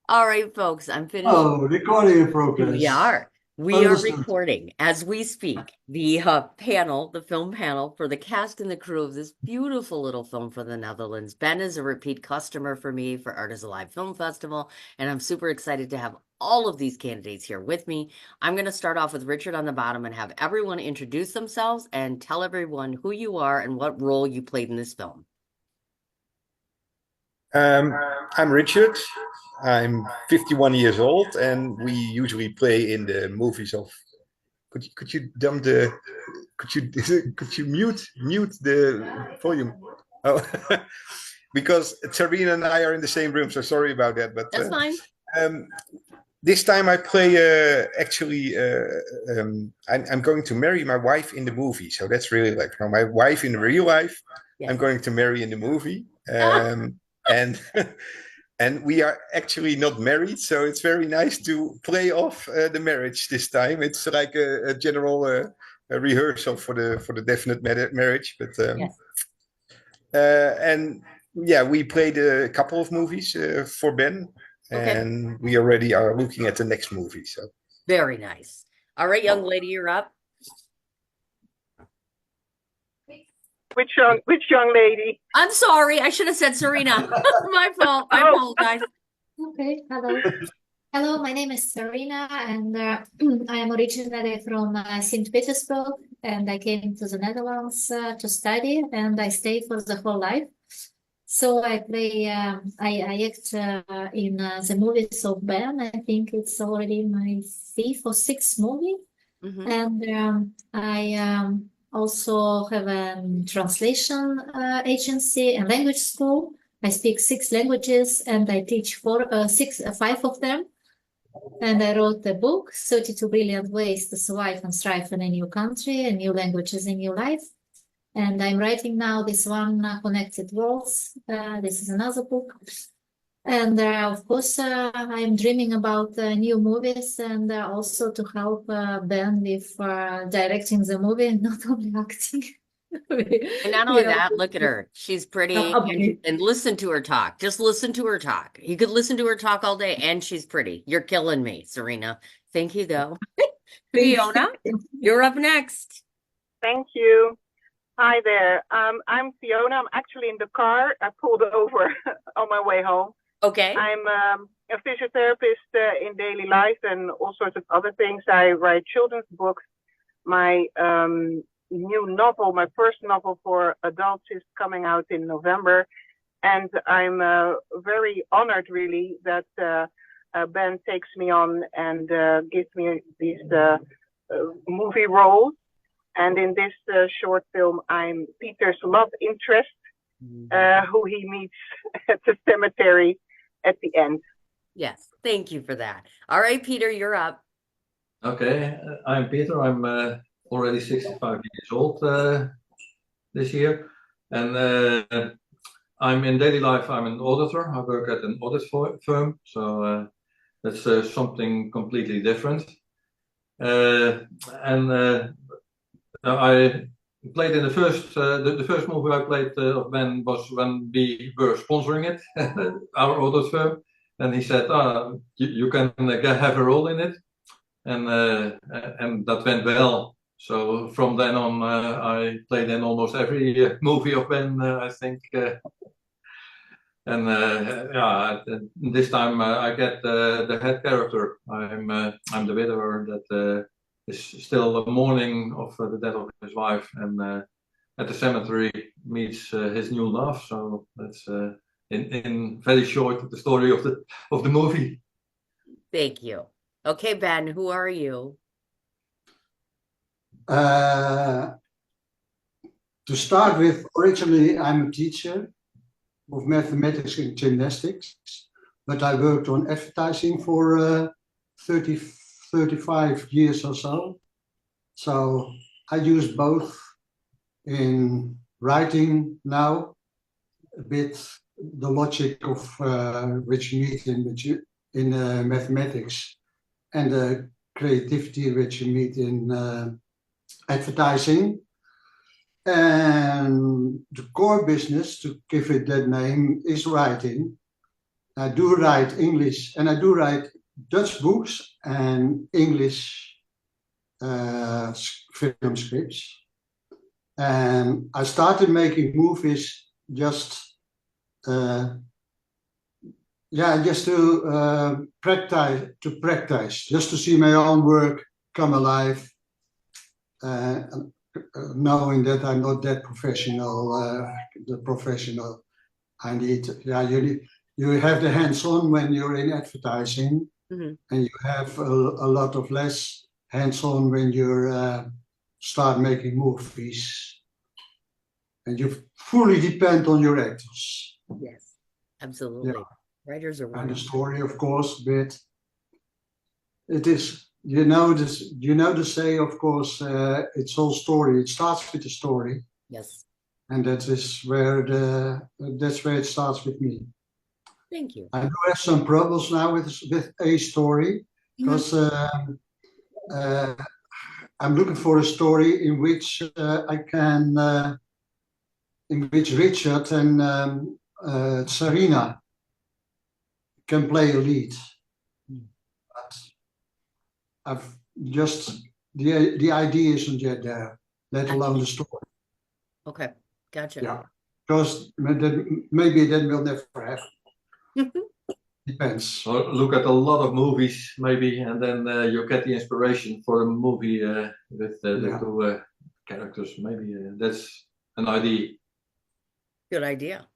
All right, folks, I'm finished. Oh, recording in We progress. are. We are Understood. recording as we speak the panel, the film panel for the cast and the crew of this beautiful little film for the Netherlands. Ben is a repeat customer for me for Art is Alive Film Festival, and I'm super excited to have all of these candidates here with me. I'm going to start off with Richard on the bottom and have everyone introduce themselves and tell everyone who you are and what role you played in this film. Um, I'm Richard. I'm 51 years old, and we usually play in the movies of. Could you dumb the? Could you could you mute the volume? Oh, because Tarina and I are in the same room, so sorry about that. But That's fine. um, this time I play actually. I'm going to marry my wife in the movie, so that's really like my wife in real life. Yes. I'm going to marry in the movie. And and we are actually not married, so it's very nice to play off the marriage this time. It's like a general a rehearsal for the definite marriage, but Yes. and yeah, we played a couple of movies for Ben, Okay. and we already are looking at the next movie. So Very nice. All right, young lady, you're up. Which young lady? I'm sorry. I should have said Serena. My fault. I apologize. Okay, hello. Hello, my name is Serena, and I am originally from St. Petersburg, and I came to the Netherlands to study, and I stayed for the whole life. So I play, I act in the movies of Ben. I think it's already my fifth or sixth movie. And I also have a translation agency and language school. I speak 6 languages and I teach 5 of them. And I wrote the book, 32 Brilliant Ways to Survive and Thrive in a New Country and New Languages in New Life. And I'm writing now this one, Connected Worlds. This is another book. And of course, I'm dreaming about new movies and also to help Ben with directing the movie and not only acting. And not only that, look at her. She's pretty Okay. and listen to her talk. Just listen to her talk. You could listen to her talk all day and she's pretty. You're killing me, Serena. Thank you, though. Fiona, you're up next. Thank you. Hi there. I'm Fiona. I'm actually in the car. I pulled over on my way home. Okay. I'm a physiotherapist in daily life and all sorts of other things. I write children's books. My new novel, my first novel for adults, is coming out in November. And I'm very honored, really, that Ben takes me on and gives me these movie roles. And in this short film, I'm Peter's love interest, who he meets at the cemetery at the end. Yes, thank you for that. All right, Peter, you're up. Okay, I'm Peter. I'm already 65 years old this year. And I'm in daily life, I'm an auditor. I work at an audit firm, so that's something completely different. I played in the first movie I played of Ben was when we were sponsoring it, our audit firm, and he said, you can have a role in it, and that went well. So from then on, I played in almost every movie of Ben, I think. Yeah, this time I get the head character. I'm the widower that is still mourning of the death of his wife, and at the cemetery meets his new love. So that's in very short the story of the movie. Thank you. Okay, Ben, who are you? To start with, originally I'm a teacher of mathematics and gymnastics, but I worked on advertising for 35 years or so. So I use both in writing now, a bit the logic of which you meet in mathematics and the creativity which you meet in advertising. And the core business, to give it that name, is writing. I do write English, and I do write Dutch books and English film scripts. And I started making movies just to practice, just to see my own work come alive, knowing that I'm not that professional, the professional I need. You have the hands-on when you're in advertising, Mhm. and you have a lot of less hands-on when you start making movies, and you fully depend on your actors Yes, absolutely. Writers are and the wonderful. story, of course. But it is, the say, of course, it's all story. It starts with the story, Yes, and that's where it starts with me. thank you. I do have some problems now with a story, because I'm looking for a story in which in which Richard and Serena can play a lead. But I've just the idea isn't yet there, let alone the story. Okay, gotcha. Yeah, because maybe that will never happen. Depends. So look at a lot of movies, maybe, and then you get the inspiration for a movie with the two characters. Maybe that's an idea. Good idea.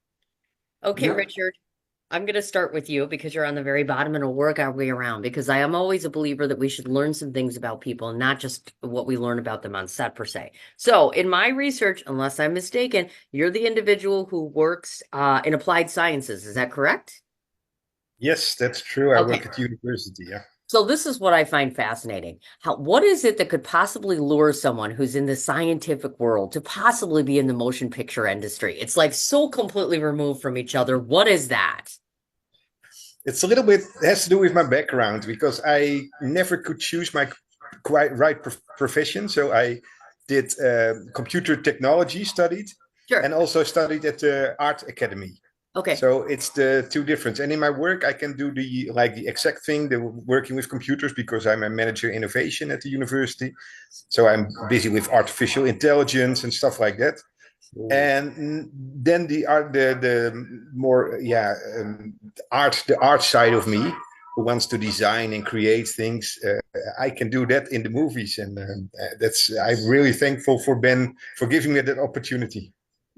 Okay, Yeah. Richard, I'm going to start with you because you're on the very bottom and we'll work our way around, because I am always a believer that we should learn some things about people and not just what we learn about them on set per se. So in my research, unless I'm mistaken, you're the individual who works in applied sciences. Is that correct? Yes, that's true. I Okay. work at university. Yeah. So this is what I find fascinating. What is it that could possibly lure someone who's in the scientific world to possibly be in the motion picture industry? It's like so completely removed from each other. What is that? It's a little bit has to do with my background, because I never could choose my right profession. So I did computer technology, studied, Sure. and also studied at the art academy. Okay. So it's the two difference. And in my work, I can do the exact thing, the working with computers, because I'm a manager innovation at the university. So I'm busy with artificial intelligence and stuff like that. And then the more the art side of me, who wants to design and create things, I can do that in the movies, and I'm really thankful for Ben for giving me that opportunity.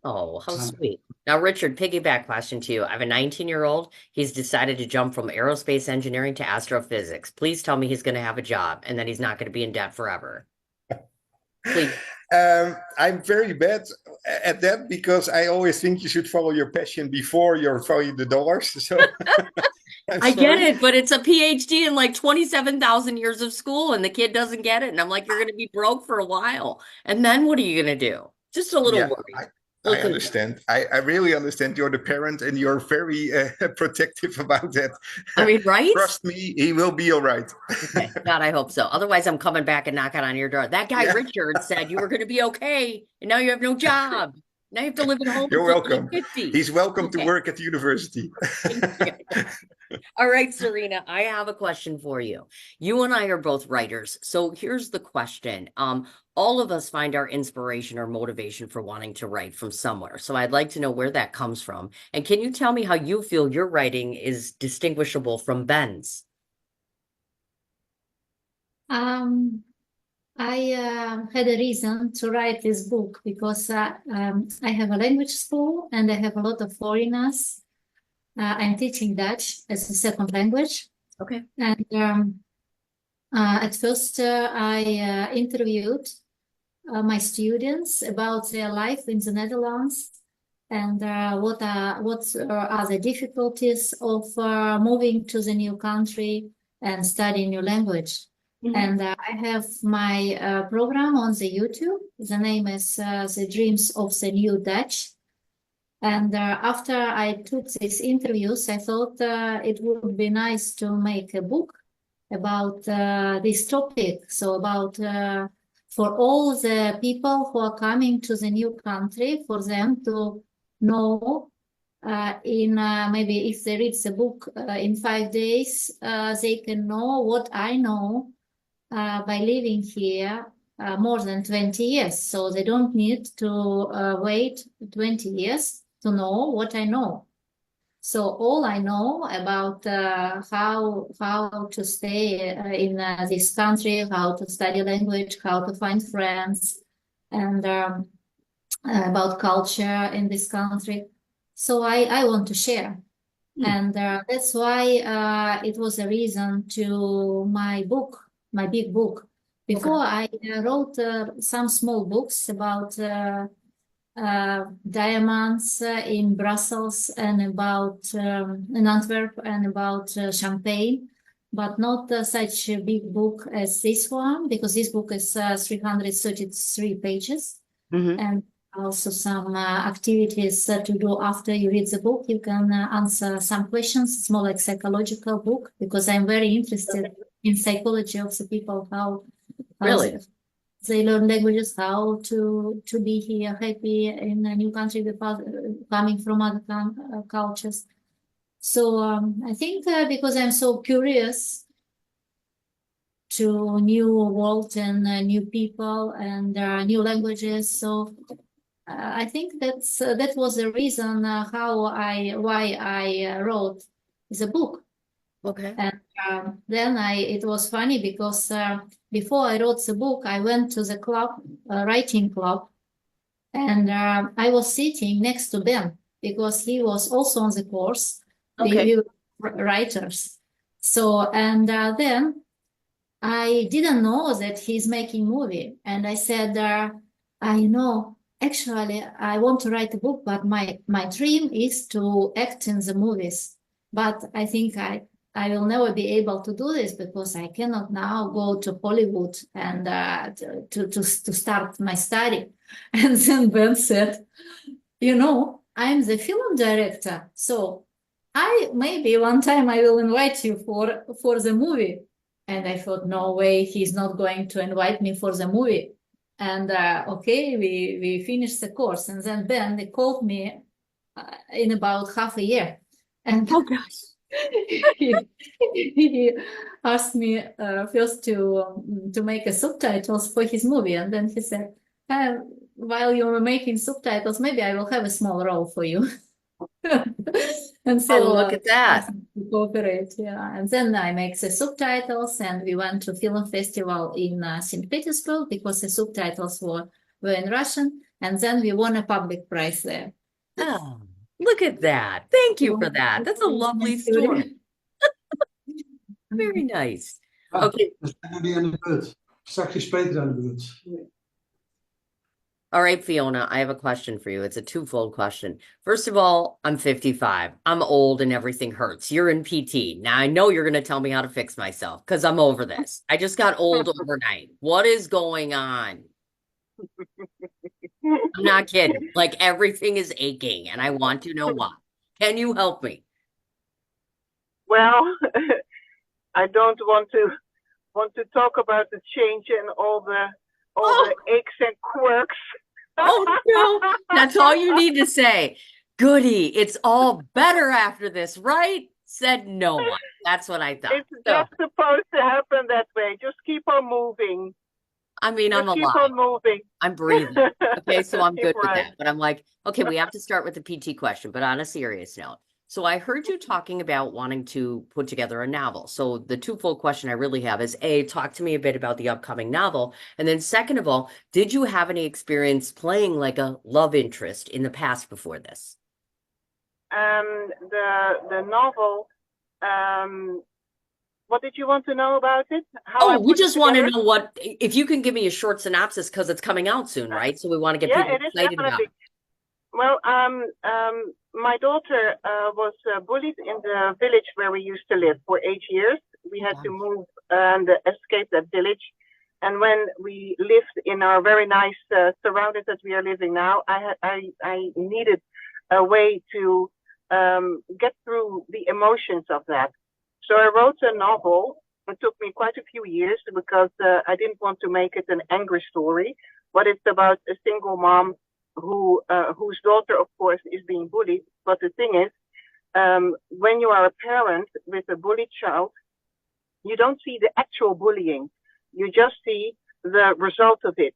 Oh, how sweet. Now, Richard, piggyback question to you. I have a 19-year-old. He's decided to jump from aerospace engineering to astrophysics. Please tell me he's going to have a job and that he's not going to be in debt forever. Please. I'm very bad at that, because I always think you should follow your passion before you follow the dollars. So I get it, but it's a PhD in like 27,000 years of school and the kid doesn't get it. And I'm like, you're going to be broke for a while. And then what are you going to do? Just a little worried. I understand. I really understand. You're the parent and you're very protective about that. I mean, right? Trust me, he will be all right. Okay. God, I hope so. Otherwise, I'm coming back and knocking on your door. That guy, Richard, said you were going to be okay. And now you have no job. Now you have to live at home. You're welcome. 50. He's welcome to work at the university. All right, Serena, I have a question for you. You and I are both writers. So here's the question. All of us find our inspiration or motivation for wanting to write from somewhere. So I'd like to know where that comes from. And can you tell me how you feel your writing is distinguishable from Ben's? I had a reason to write this book because I have a language school and I have a lot of foreigners. I'm teaching Dutch as a second language. Okay. And at first I interviewed my students about their life in the Netherlands and what are the difficulties of moving to the new country and studying new language. Mm-hmm. And I have my program on the YouTube. The name is The Dreams of the New Dutch. And after I took these interviews, I thought it would be nice to make a book about this topic. So about for all the people who are coming to the new country, for them to know in maybe if they read the book in 5 days, they can know what I know by living here more than 20 years. So they don't need to wait 20 years to know what I know. So all I know about how to stay in this country, how to study language, how to find friends, and about culture in this country. So I want to share. And that's why it was a reason to my book, my big book. Before I wrote some small books about diamonds in Brussels and about in Antwerp and about Champagne, but not such a big book as this one, because this book is 333 pages. And also some activities to do after you read the book. You can answer some questions. It's more like psychological book, because I'm very interested in psychology of the people, how Really? they learn languages, how to be here happy in a new country without coming from other cultures. So I think because I'm so curious to new world and new people and new languages, so I think that was the reason why I wrote the book. Okay. And then it was funny because before I wrote the book, I went to the club, writing club, and I was sitting next to Ben because he was also on the course. Okay. We were writers. So, and then I didn't know that he's making movie. And I said, I know, actually, I want to write a book, but my dream is to act in the movies. But I think I will never be able to do this because I cannot now go to Hollywood and to start my study. And then Ben said, you know, I'm the film director, so maybe one time I will invite you for the movie. And I thought, no way, he's not going to invite me for the movie. And okay, we finished the course, and then Ben, they called me in about half a year, and Oh gosh. he asked me first to make a subtitles for his movie, and then he said, while you were making subtitles, maybe I will have a small role for you. And so And look at that. to cooperate, yeah. And then I make the subtitles, and we went to film festival in St. Petersburg because the subtitles were in Russian, and then we won a public prize there. Oh, look at that. Thank you for that. That's a lovely story. Very nice. Ja, Okay. dan zijn jullie aan de beurt. Straks is Peter aan de beurt. All right, Fiona, I have a question for you. It's a twofold question. First of all, I'm 55. I'm old and everything hurts. You're in PT. Now, I know you're going to tell me how to fix myself because I'm over this. I just got old overnight. What is going on? I'm not kidding. Like everything is aching and I want to know why. Can you help me? Well, I don't want to talk about the change and all the aches and quirks. Oh, no. That's all you need to say. Goody. It's all better after this, right? Said no one. That's what I thought. It's just supposed to happen that way. Just keep on moving. I mean, I'm Just keep alive. on moving. I'm breathing. Okay, so I'm good with Right. that. But I'm like, okay, we have to start with the PT question, but on a serious note. So I heard you talking about wanting to put together a novel. So the twofold question I really have is A, talk to me a bit about the upcoming novel. And then second of all, did you have any experience playing like a love interest in the past before this? The novel, what did you want to know about it? How I Oh, we put it just want to together? know what, if you can give me a short synopsis because it's coming out soon, right? So we want to get Yeah, people it is excited about definitely. it. Well, my daughter was bullied in the village where we used to live for 8 years. We had to move and escape that village. And when we lived in our very nice surroundings that we are living now, I needed a way to get through the emotions of that. So I wrote a novel. It took me quite a few years because I didn't want to make it an angry story, but it's about a single mom whose daughter, of course, is being bullied. But the thing is, when you are a parent with a bullied child, you don't see the actual bullying. You just see the result of it.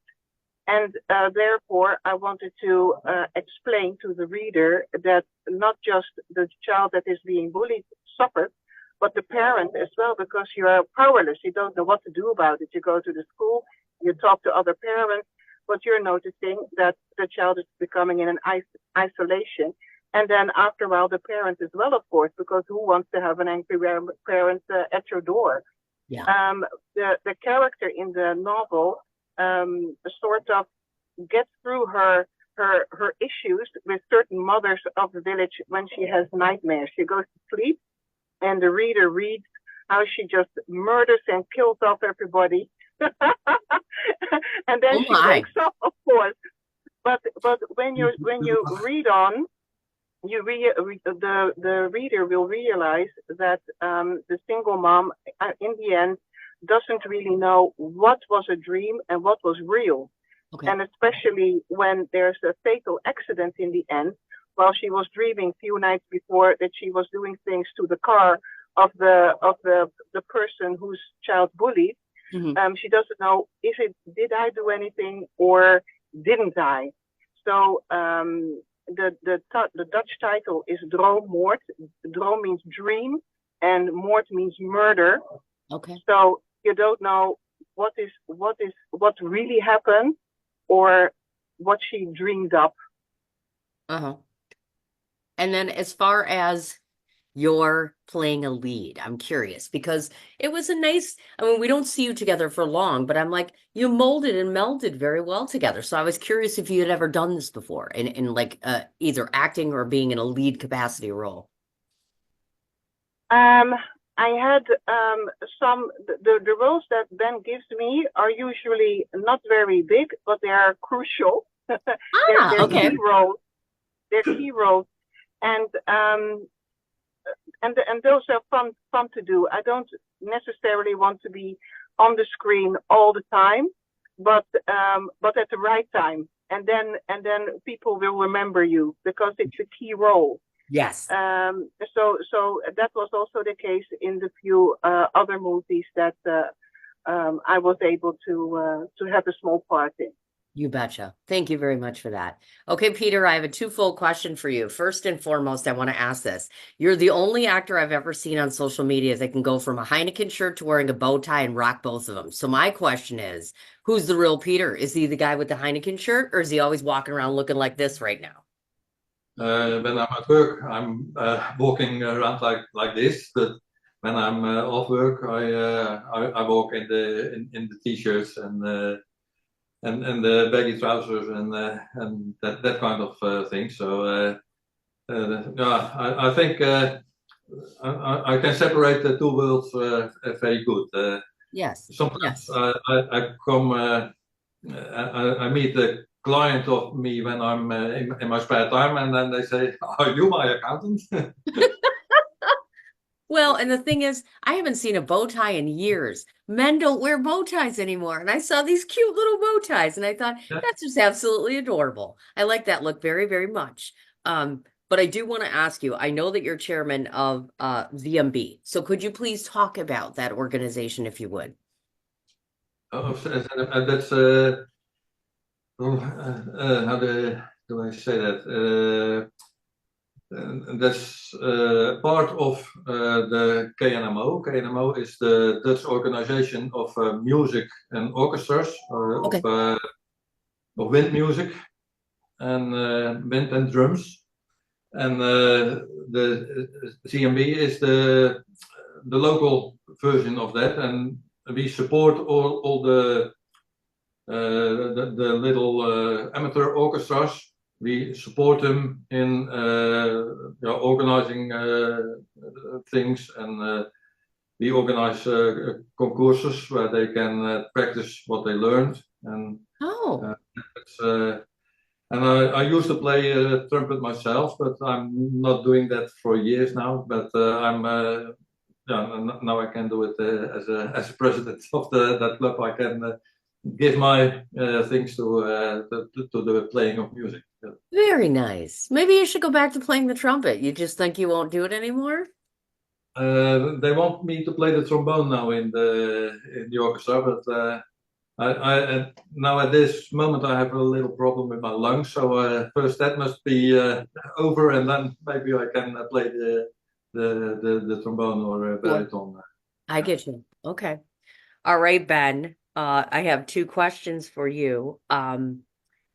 And therefore, I wanted to explain to the reader that not just the child that is being bullied suffered, but the parent as well, because you are powerless. You don't know what to do about it. You go to the school, you talk to other parents, but you're noticing that the child is becoming in an isolation. And then after a while, the parent as well, of course, because who wants to have an angry parent at your door? Yeah. The character in the novel sort of gets through her issues with certain mothers of the village when she has nightmares. She goes to sleep, and the reader reads how she just murders and kills off everybody. And then she wakes up, of course. But when you read on, the reader will realize that the single mom, in the end, doesn't really know what was a dream and what was real. Okay. And especially when there's a fatal accident in the end, while she was dreaming a few nights before that she was doing things to the car of the person whose child bullied. Mm-hmm. She doesn't know, did I do anything or didn't I? So the Dutch title is Droommoord. Droom means dream, and moord means murder. Okay. So you don't know what really happened or what she dreamed up. Uh-huh. And then as far as you're playing a lead, I'm curious because it was a nice, I mean, we don't see you together for long, but I'm like, you molded and melded very well together. So I was curious if you had ever done this before in like either acting or being in a lead capacity role. I had the roles that Ben gives me are usually not very big, but they are crucial. They're okay. key roles. They're key roles, and those are fun to do. I don't necessarily want to be on the screen all the time, but at the right time, and then people will remember you because it's a key role. Yes. So that was also the case in the few other movies that I was able to have a small part in. You betcha. Thank you very much for that. Okay, Peter, I have a twofold question for you. First and foremost, I want to ask this. You're the only actor I've ever seen on social media that can go from a Heineken shirt to wearing a bow tie and rock both of them. So my question is, who's the real Peter? Is he the guy with the Heineken shirt, or is he always walking around looking like this right now? When I'm at work, I'm walking around like this. But when I'm off work, I walk in the t-shirts and the baggy trousers and that kind of thing. So yeah, I think I can separate the two worlds very good. Yes. Sometimes Yes. I come, I meet a client of me when I'm in my spare time, and then they say, "Are you my accountant?" Well, and the thing is, I haven't seen a bow tie in years. Men don't wear bow ties anymore. And I saw these cute little bow ties and I thought, that's just absolutely adorable. I like that look very, very much. But I do want to ask you, I know that you're chairman of VMB. So could you please talk about that organization if you would? That's how do I say that? That's part of the KNMO. KNMO is the Dutch Organization of Music and Orchestras, of wind music and wind and drums. And the CMB is the local version of that, and we support all the little amateur orchestras. We support them in organizing things, and we organize concourses where they can practice what they learned. And and I used to play trumpet myself, but I'm not doing that for years now. But I'm now I can do it as a president of that club. I can give my things to the playing of music. Very nice. Maybe you should go back to playing the trumpet. You just think you won't do it anymore? They want me to play the trombone now in the orchestra, but now at this moment I have a little problem with my lungs. So first that must be over, and then maybe I can play the trombone or baritone. I get you. Okay. All right, Ben. I have two questions for you.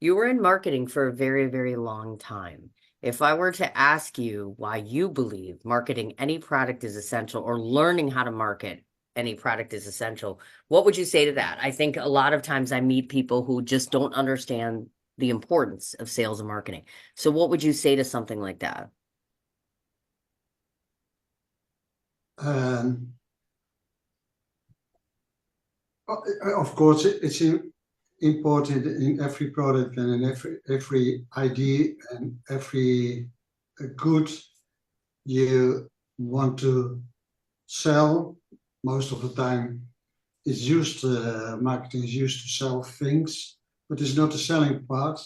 You were in marketing for a very, very long time. If I were to ask you why you believe marketing any product is essential or learning how to market any product is essential, what would you say to that? I think a lot of times I meet people who just don't understand the importance of sales and marketing. So what would you say to something like that? Of course, it's important in every product and in every idea and every good you want to sell. Most of the time, it's used. Marketing is used to sell things, but it's not the selling part.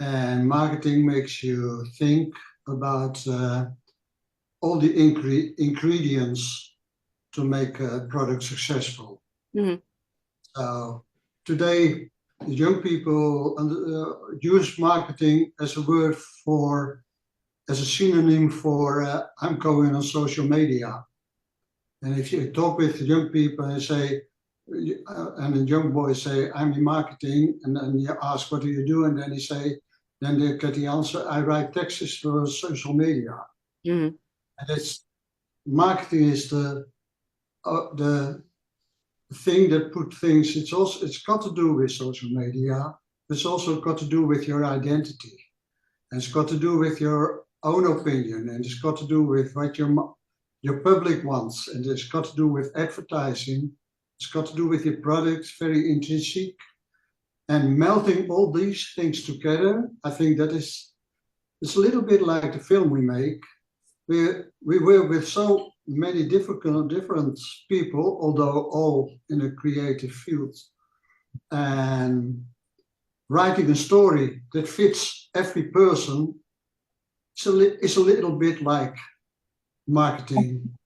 And marketing makes you think about all the ingredients to make a product successful. Mhm. So today, young people use marketing as a word as a synonym for I'm going on social media. And if you talk with young people and say, and a young boy say, I'm in marketing, and then you ask, what do you do? And then then they get the answer, I write texts for social media. Mhm. And marketing is the thing that put things, it's got to do with social media. It's also got to do with your identity. And it's got to do with your own opinion. And it's got to do with what your public wants. And it's got to do with advertising. It's got to do with your products, very intrinsic. And melting all these things together, I think it's a little bit like the film we make. We were with so many different people, although all in a creative field, and writing a story that fits every person is a little bit like marketing.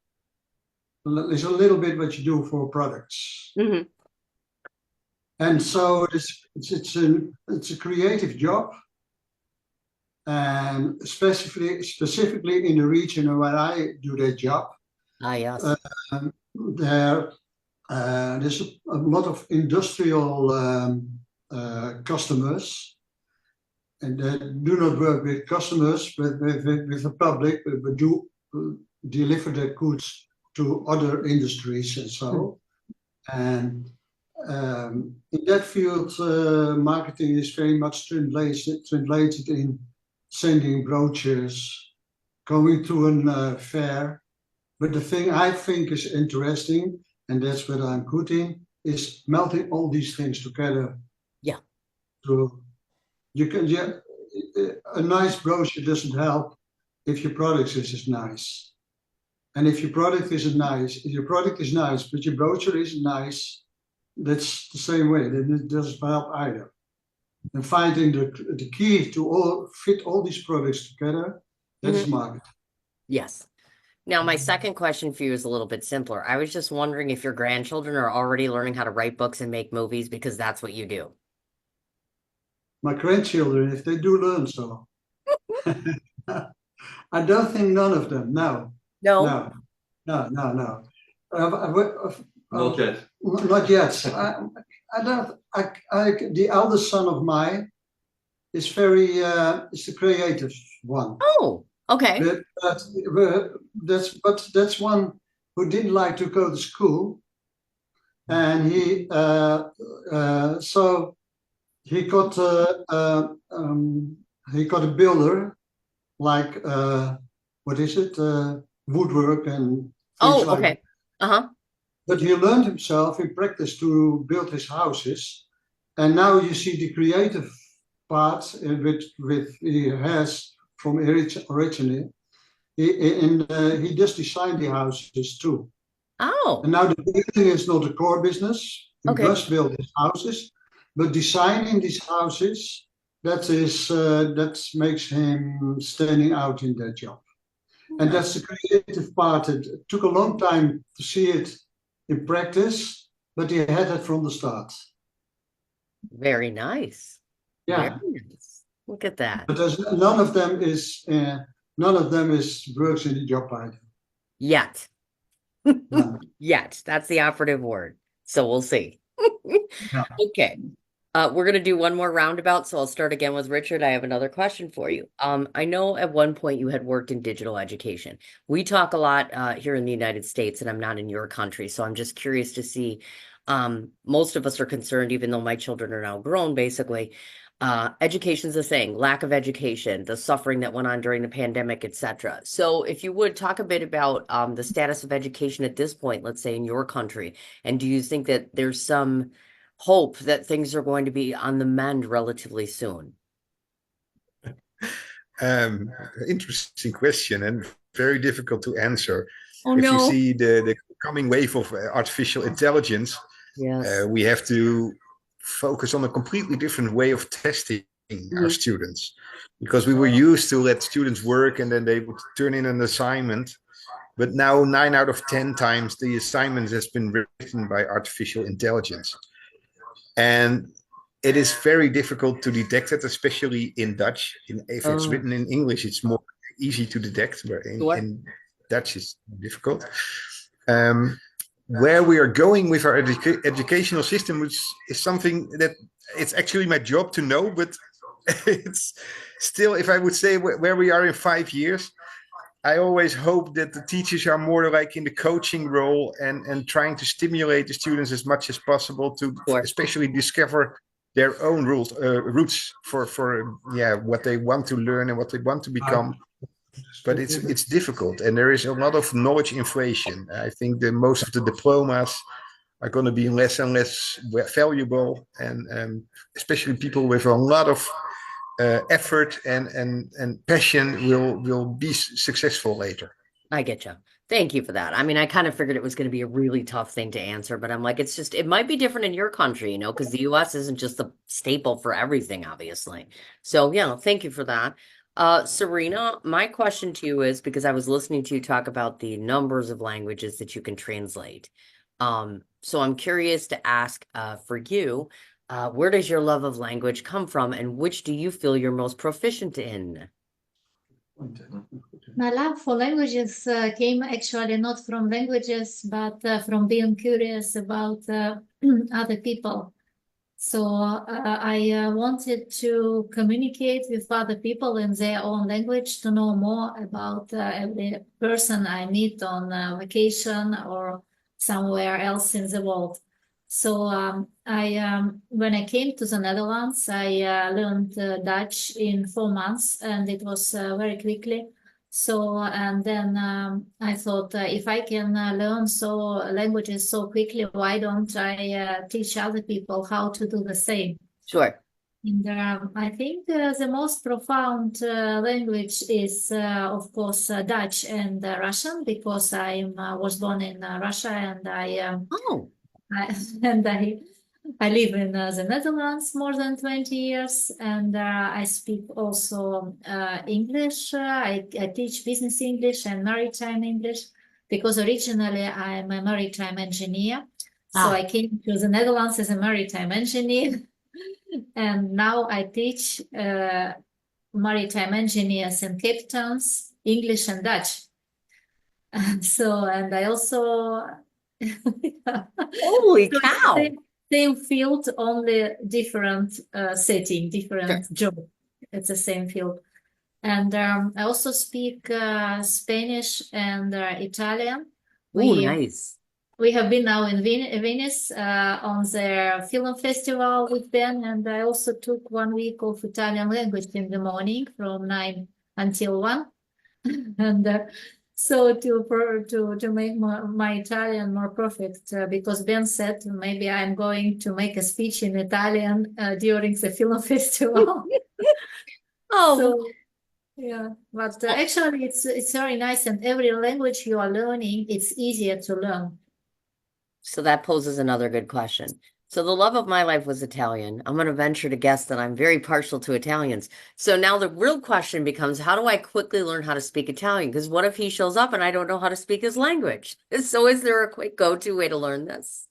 It's a little bit what you do for products. Mhm. And so it's a creative job. And specifically in the region where I do that job, Yes. there's a lot of industrial customers, and they do not work with customers, but with the public, but do deliver their goods to other industries and so. And in that field, marketing is very much translated in sending brochures, going to a fair. But the thing I think is interesting, and that's what I'm good in, is melting all these things together. Yeah. So a nice brochure doesn't help if your product is nice. And if your product is nice, but your brochure isn't nice, that's the same way. Then it doesn't help either. And finding the key to fit all these products together, that's marketing. Yes. Now, my second question for you is a little bit simpler. I was just wondering if your grandchildren are already learning how to write books and make movies, because that's what you do. My grandchildren, if they do learn so. I don't think none of them, no. No? No. Not yet. Not yet. The eldest son of mine is is the creative one. Oh, okay. But that's one who didn't like to go to school, and he got a builder, like what is it, woodwork and things like okay. that. But he learned himself in practice to build his houses, and now you see the creative part with he has from originally. He just designed the houses too. Oh. And now the building is not a core business. He must build his houses, but designing these houses that makes him standing out in that job. And that's the creative part. It took a long time to see it in practice, but he had it from the start. Very nice. Yeah, Very nice. Look at that. but there's none of them is works in the job title. Yet. No. Yet. That's the operative word. So we'll see. Yeah. Okay. We're going to do one more roundabout. So I'll start again with Richard. I have another question for you. I know at one point you had worked in digital education. We talk a lot here in the United States, and I'm not in your country. So I'm just curious to see. Most of us are concerned, even though my children are now grown, basically. Education's a thing, lack of education, the suffering that went on during the pandemic, etc. So if you would talk a bit about the status of education at this point, let's say in your country, and do you think that there's some hope that things are going to be on the mend relatively soon? Interesting question and very difficult to answer. Oh, If you no. see the coming wave of artificial intelligence, Yes. we have to focus on a completely different way of testing our students, because we were used to let students work and then they would turn in an assignment. But now 9 out of 10 times the assignment has been written by artificial intelligence. And it is very difficult to detect it, especially in Dutch. If it's written in English, it's more easy to detect, but in Dutch it's difficult. Where we are going with our educational system, which is something that it's actually my job to know, but it's still, if I would say where we are in 5 years, I always hope that the teachers are more like in the coaching role and trying to stimulate the students as much as possible to especially discover their own roots for what they want to learn and what they want to become. But it's difficult, and there is a lot of knowledge inflation. I think that most of the diplomas are going to be less and less valuable, and especially people with a lot of effort and passion will be successful later. I get you. Thank you for that. I mean, I kind of figured it was going to be a really tough thing to answer, but I'm like, it might be different in your country, because the US isn't just the staple for everything, obviously. So, yeah, thank you for that. Serena, my question to you is, because I was listening to you talk about the numbers of languages that you can translate. So I'm curious to ask for you, where does your love of language come from, and which do you feel you're most proficient in? My love for languages came actually not from languages, but from being curious about other people. So I wanted to communicate with other people in their own language, to know more about every person I meet on vacation or somewhere else in the world. So when I came to the Netherlands, I learned Dutch in 4 months, and it was very quickly. So, and then I thought, if I can learn languages so quickly, why don't I teach other people how to do the same? Sure. And I think the most profound language is, of course, Dutch and Russian, because I was born in Russia, and I live in the Netherlands more than 20 years, and I speak also English. I teach business English and maritime English, because originally I'm a maritime engineer. So I came to the Netherlands as a maritime engineer, and now I teach maritime engineers and captains English and Dutch. And I also... Holy cow! Same field, only different setting, different job. It's the same field. And I also speak Spanish and Italian. Nice. We have been now in Venice on their film festival with them, and I also took 1 week of Italian language in the morning from 9 until 1. And so to make my Italian more perfect, because Ben said maybe I'm going to make a speech in Italian during the film festival. So, yeah, but actually it's very nice, and every language you are learning, it's easier to learn. So that poses another good question. So the love of my life was Italian. I'm going to venture to guess that I'm very partial to Italians. So now the real question becomes, how do I quickly learn how to speak Italian? Because what if he shows up and I don't know how to speak his language? So is there a quick go-to way to learn this?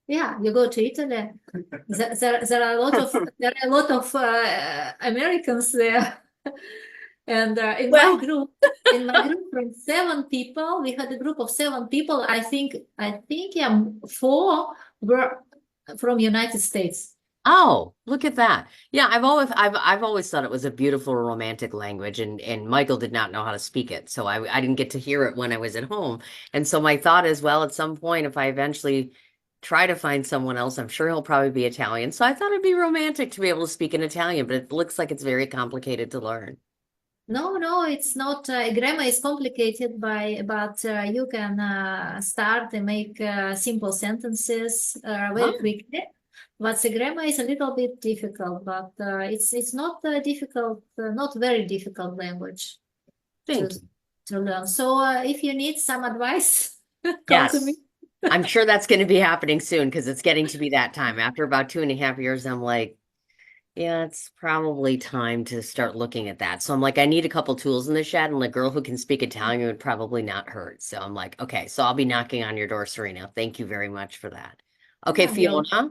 Yeah, you go to Italy. There are a lot of Americans there, and in Well- my group, from 7 people, we had a group of 7 people. I think yeah, 4 were from United States. Oh, look at that. Yeah, I've always thought it was a beautiful romantic language, and Michael did not know how to speak it. So I didn't get to hear it when I was at home. And so my thought is, well, at some point, if I eventually try to find someone else, I'm sure he'll probably be Italian. So I thought it'd be romantic to be able to speak in Italian, but it looks like it's very complicated to learn. No, it's not. Grammar is complicated but you can start and make simple sentences very Oh. quickly. But the grammar is a little bit difficult, but it's not difficult, not very difficult language Thank to you. to learn. So if you need some advice, come Yes. to me. I'm sure that's going to be happening soon because it's getting to be that time. After about 2.5 years, I'm like, yeah, it's probably time to start looking at that. So I'm like, I need a couple tools in the shed, and a girl who can speak Italian would probably not hurt. So I'm like, okay, so I'll be knocking on your door, Serena. Thank you very much for that. Okay, Yeah, you're Fiona,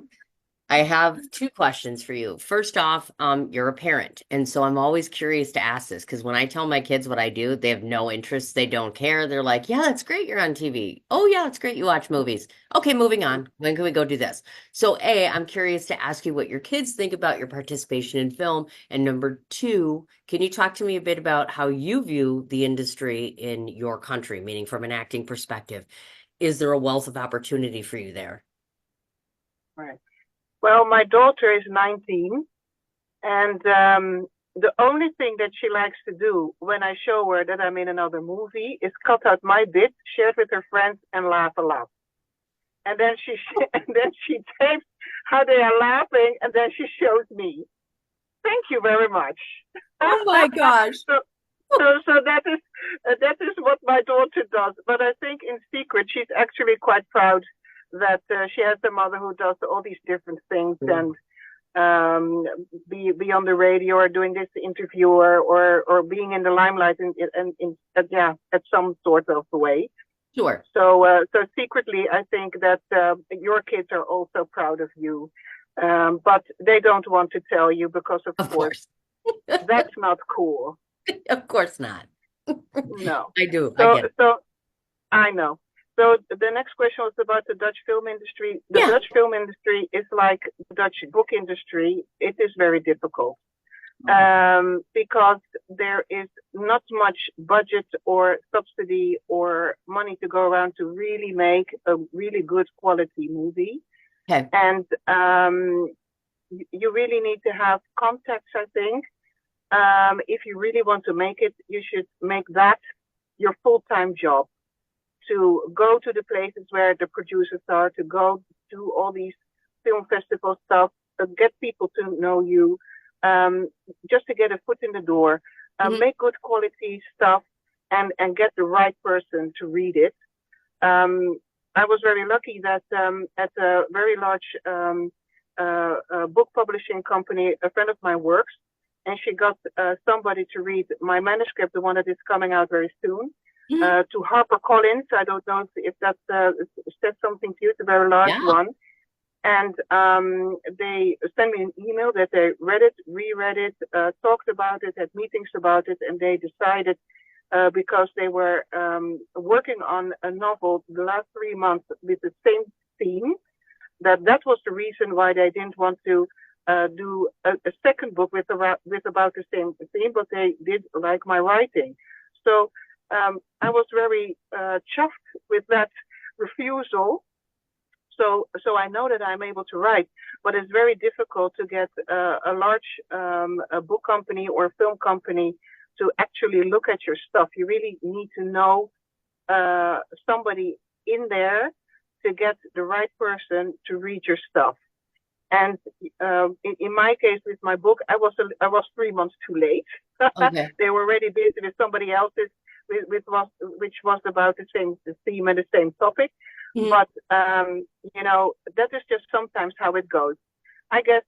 I have 2 questions for you. First off, you're a parent, and so I'm always curious to ask this because when I tell my kids what I do, they have no interest. They don't care. They're like, "Yeah, that's great. You're on TV. Oh, yeah, it's great. You watch movies. Okay, moving on. When can we go do this?" So, A, I'm curious to ask you what your kids think about your participation in film, and number 2, can you talk to me a bit about how you view the industry in your country, meaning from an acting perspective? Is there a wealth of opportunity for you there? Right. Well, my daughter is 19, and the only thing that she likes to do when I show her that I'm in another movie is cut out my bit, share it with her friends, and laugh a lot. And then she tapes how they are laughing, and then she shows me. Thank you very much. Oh my gosh. So that is what my daughter does. But I think in secret she's actually quite proud that she has a mother who does all these different things and be on the radio or doing this interview or being in the limelight at some sort of way. Sure. So secretly, I think that your kids are also proud of you, but they don't want to tell you because of course that's not cool. Of course not. No. I do. So, I get it. so I know. So the next question was about the Dutch film industry. The Yeah. Dutch film industry is like the Dutch book industry. It is very difficult because there is not much budget or subsidy or money to go around to really make a really good quality movie. Okay. And you really need to have contacts, I think. If you really want to make it, you should make that your full-time job. To go to the places where the producers are, to go to all these film festival stuff, get people to know you, just to get a foot in the door, make good quality stuff, and get the right person to read it. I was very lucky that at a very large book publishing company, a friend of mine works, and she got somebody to read my manuscript, the one that is coming out very soon. To HarperCollins. I don't know if that says something to you. It's a very large one. And they sent me an email that they read it, reread it, talked about it, had meetings about it, and they decided because they were working on a novel the last 3 months with the same theme, that was the reason why they didn't want to do a second book with about the same theme, but they did like my writing. So I was very chuffed with that refusal. So I know that I'm able to write, but it's very difficult to get a large a book company or film company to actually look at your stuff. You really need to know somebody in there to get the right person to read your stuff. And in my case, with my book, I was 3 months too late. Okay. They were already busy with somebody else's which was about the same theme and the same topic. Mhm. But that is just sometimes how it goes. I guess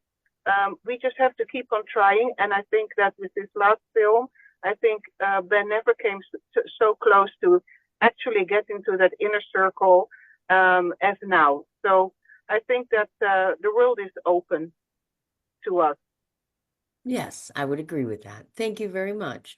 we just have to keep on trying, and I think that with this last film, I think Ben never came so close to actually getting to that inner circle as now. So I think that the world is open to us. Yes, I would agree with that. Thank you very much.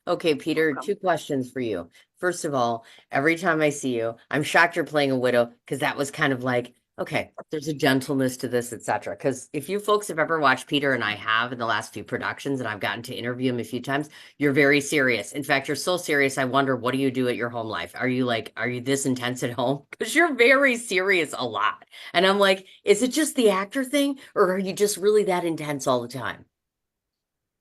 Okay, Peter, Welcome. 2 questions for you. First of all, every time I see you, I'm shocked you're playing a widow because that was kind of like, okay, there's a gentleness to this, etc. Because if you folks have ever watched Peter, and I have in the last few productions, and I've gotten to interview him a few times, you're very serious. In fact, you're so serious, I wonder, what do you do at your home life? Are you this intense at home? Because you're very serious a lot. And I'm like, is it just the actor thing, or are you just really that intense all the time?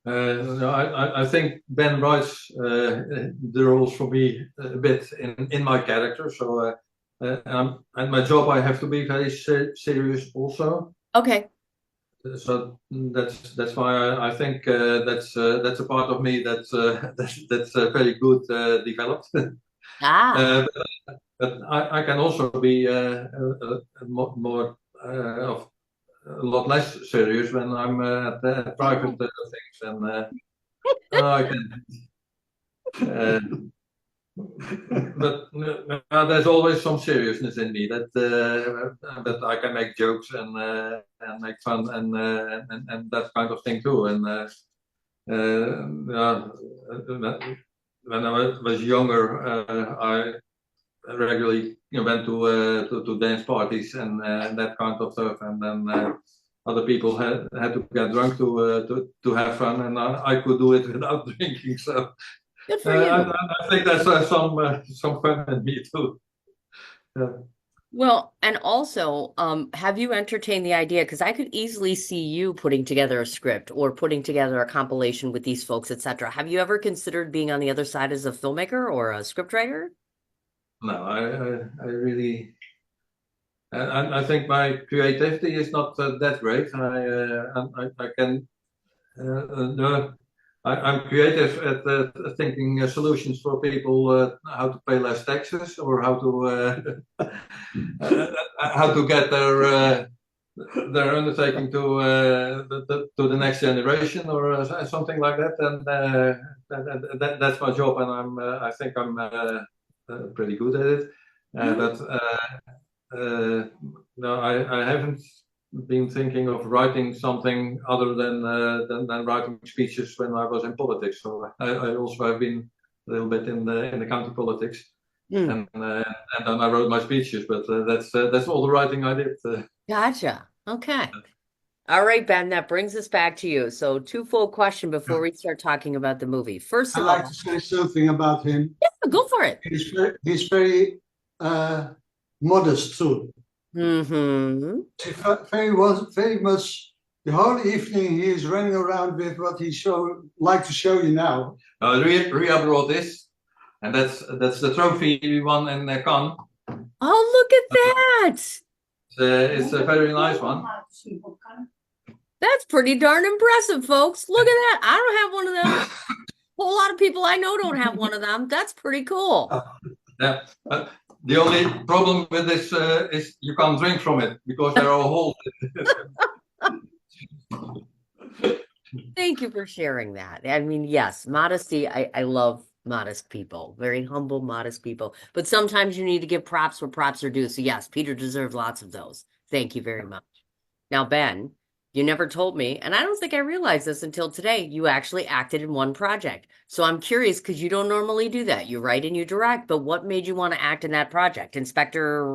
No, I think Ben writes the roles for me a bit in my character. So, and my job, I have to be very serious also. Okay. So that's why I think that's a part of me that's very good developed. Ah, But I can also be more of a lot less serious when I'm at the private things, and I can. But there's always some seriousness in me that I can make jokes and make fun and that kind of thing too. And when I was younger, I regularly went to dance parties and that kind of stuff, and then other people had to get drunk to have fun, and I could do it without drinking. So good for you. I think that's some fun in me too. Yeah. Well, and also, have you entertained the idea? Because I could easily see you putting together a script or putting together a compilation with these folks, etc. Have you ever considered being on the other side as a filmmaker or a scriptwriter? No, I really, I think my creativity is not that great. I can, no, I'm creative at thinking solutions for people how to pay less taxes or how to get their undertaking to the next generation or something like that. And that's my job, and I think I'm pretty good at it. But no, I haven't been thinking of writing something other than writing speeches when I was in politics. So I also have been a little bit in the county politics, and then I wrote my speeches. But that's all the writing I did. Gotcha. Okay. All right, Ben, that brings us back to you. So, twofold question before we start talking about the movie. First I'd of like all, to say something about him. yeah, go for it. He's very modest too. Mm-hmm. Very much the whole evening he is running around with what he like to show you now. Ria brought this, and that's the trophy we won in Cannes. Oh, look at that. It's a very nice one. That's pretty darn impressive, folks. Look at that. I don't have one of them. A whole lot of people I know don't have one of them. That's pretty cool. Yeah. The only problem with this is you can't drink from it because there are holes. Thank you for sharing that. I mean, yes, modesty. I love modest people, very humble, modest people. But sometimes you need to give props where props are due. So yes, Peter deserves lots of those. Thank you very much. Now, Ben, you never told me, and I don't think I realized this until today, you actually acted in one project. So I'm curious because you don't normally do that. You write and you direct, but what made you want to act in that project? Inspector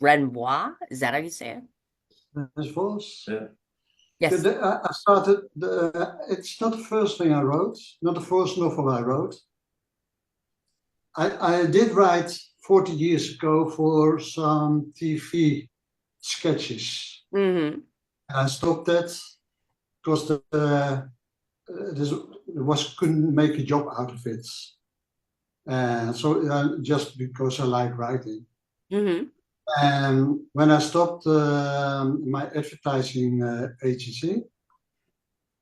Renoir? Is that how you say it? His voice. Yeah. Yes. I started. It's not the first thing I wrote, not the first novel I wrote. I did write 40 years ago for some TV sketches. Mm-hmm. I stopped that because couldn't make a job out of it. So just because I like writing. Mm-hmm. And when I stopped my advertising agency,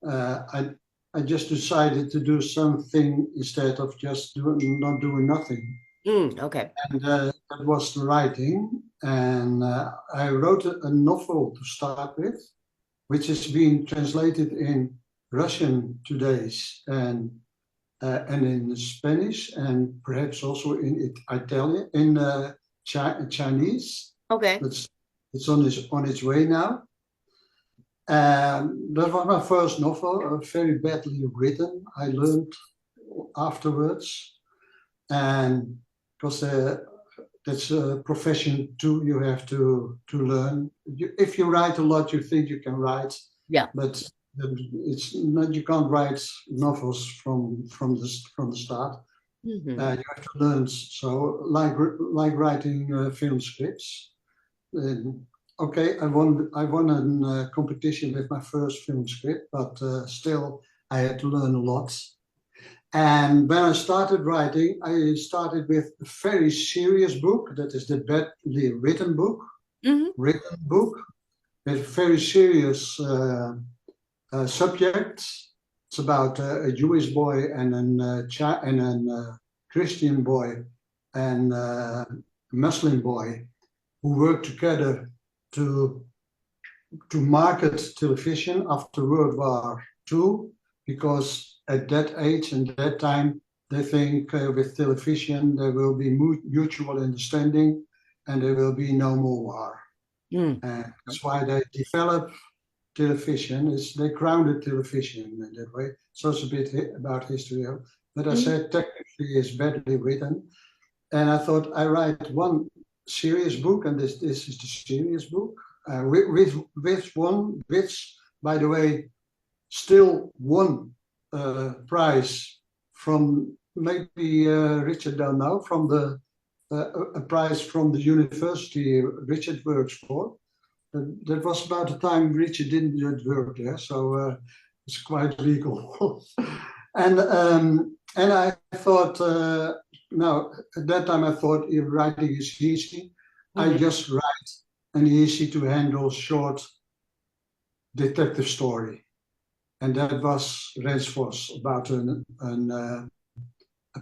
I I just decided to do something instead of just not doing nothing. Okay. And that was the writing. And I wrote a novel to start with, which is being translated in Russian today's and in Spanish, and perhaps also in Italian, in Chinese. Okay. It's on its way now. That was my first novel, very badly written. I learned afterwards, and because that's a profession too, you have to learn. If you write a lot, you think you can write. Yeah. But it's not. You can't write novels from the start. Mhm. You have to learn. So like writing film scripts. Okay, I won a competition with my first film script, but still I had to learn a lot. And when I started writing, I started with a very serious book. That is the badly written book. Mhm. Written book with very serious subjects. It's about a Jewish boy and a Christian boy and a Muslim boy who work together to market television after World War II, because at that age and that time they think with television there will be mutual understanding and there will be no more war. That's why they developed television. They grounded television in that way. So it's a bit about history, but I said technically it's badly written, and I thought I write one serious book, and this is the serious book, with one which, by the way, still won prize from, maybe Richard don't know, from a prize from the university Richard works for. That was about the time Richard didn't work there, so it's quite legal. And I thought, no, at that time I thought if writing is easy, I just write an easy to handle short detective story. And that was Rens Vos, about a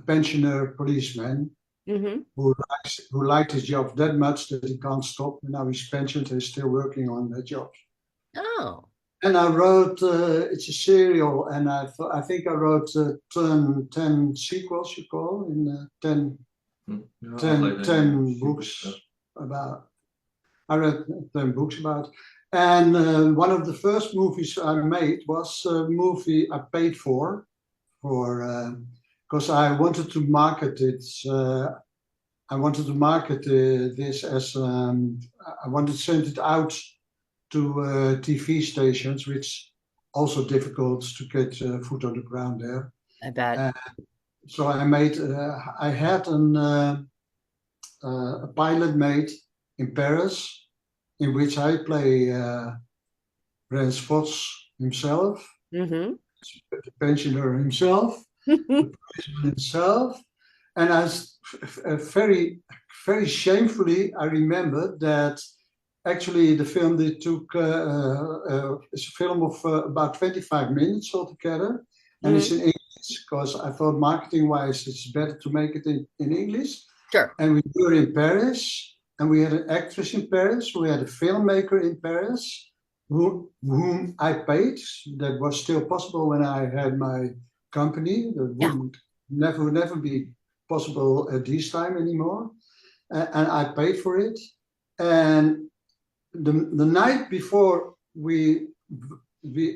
pensioner policeman who liked his job that much that he can't stop. Now he's pensioned and still working on that job. Oh. And I wrote, it's a serial, and I think I wrote 10 sequels, you call, in 10 books about. I read 10 books about. And one of the first movies I made was a movie I paid for because I wanted to market it. I wanted to market this as, I wanted to send it out to TV stations, which also difficult to get foot on the ground there. I bet. So I made, I had a pilot made in Paris, in which I play Rens Vos himself, the pensioner himself, the policeman himself, and I very, very shamefully I remember that actually the film they took is a film of about 25 minutes altogether, and it's in English because I thought marketing-wise it's better to make it in English. Sure. And we were in Paris. And we had an actress in Paris, we had a filmmaker in Paris, whom I paid. That was still possible when I had my company. That would never be possible at this time anymore. And I paid for it. And the night before we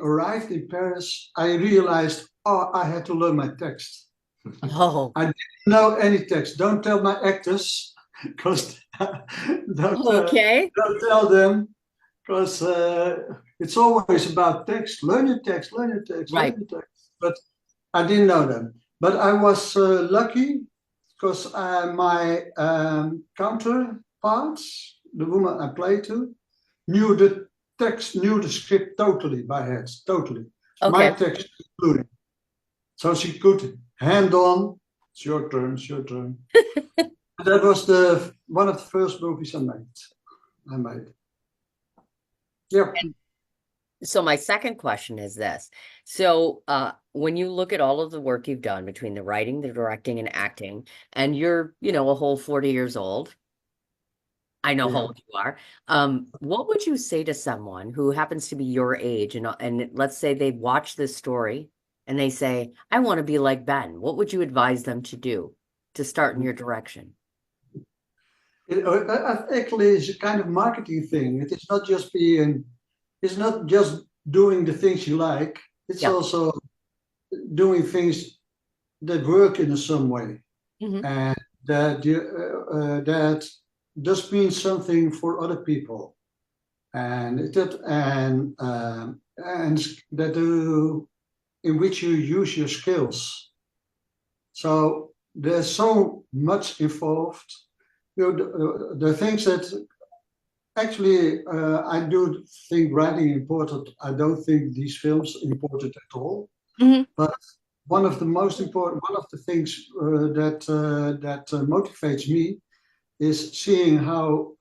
arrived in Paris, I realized, I had to learn my text. Oh. I didn't know any text. Don't tell my actors. Because don't tell them, because it's always about text. Learn your text, learn your text, right. Learn your text. But I didn't know them. But I was lucky because my counterparts, the woman I played to, knew the text, knew the script totally by head, totally. Okay. My text included. So she could hand on. It's your turn. It's your turn. That was one of the first movies I made. Yeah. So my second question is this. So when you look at all of the work you've done between the writing, the directing, and acting, and you're, a whole 40 years old, I know how Yeah. old you are. What would you say to someone who happens to be your age and let's say they watch this story and they say, I want to be like Ben. What would you advise them to do to start in your direction? Actually, it's a kind of marketing thing. It is not just being, it's not just doing the things you like. It's Yeah. also doing things that work in some way, Mhm. and that does mean something for other people, and that in which you use your skills. So there's so much involved. The things that actually I do think writing important. I don't think these films important at all. Mhm. But one of the most important, one of the things that motivates me is seeing how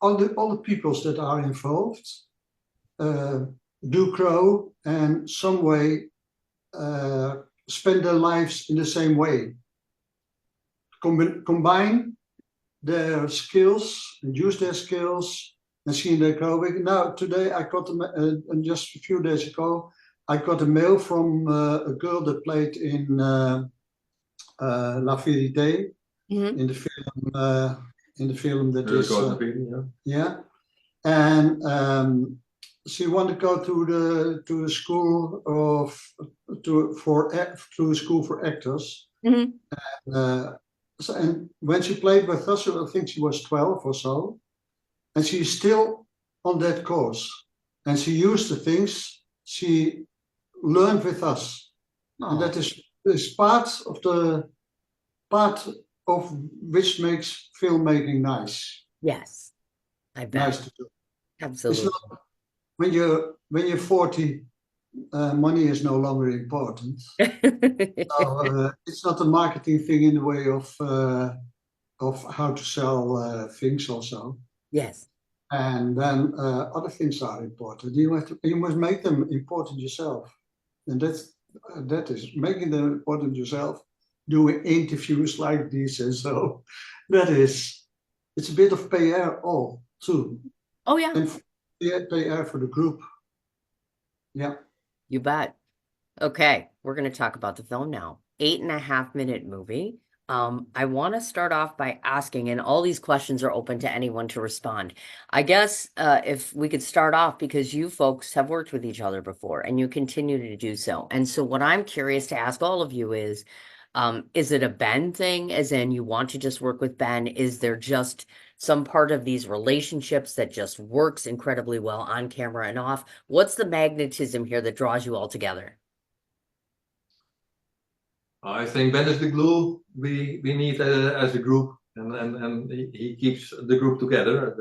all the peoples that are involved uh, do grow and some way uh, spend their lives in the same way. Combine their skills and use their skills and seeing their growing. Now, today I got just a few days ago, I got a mail from a girl that played in La Vérité Mhm. in the film that is Gordon Green, yeah, and she wanted to go to the school to a school for actors. Mhm. And when she played with us, I think she was 12 or so, and she's still on that course. And she used the things she learned with us, and Oh, that is part of which makes filmmaking yes, I bet. nice to do. It's Absolutely. not when you're 40, money is no longer important. So it's not a marketing thing in the way of how to sell things also. Yes. And then other things are important. You must make them important yourself, and that is making them important yourself. Doing interviews like this, and so it's a bit of PR all too, Oh, yeah, and PR for the group. Yeah. you bet. Okay, we're going to talk about the film now. 8.5 minute movie. I want to start off by asking, and all these questions are open to anyone to respond. I guess if we could start off, because you folks have worked with each other before and you continue to do so. And so, what I'm curious to ask all of you is it a Ben thing, as in you want to just work with Ben? Is there just some part of these relationships that just works incredibly well on camera and off? What's the magnetism here that draws you all together? I think Ben is the glue we need as a group, and he keeps the group together.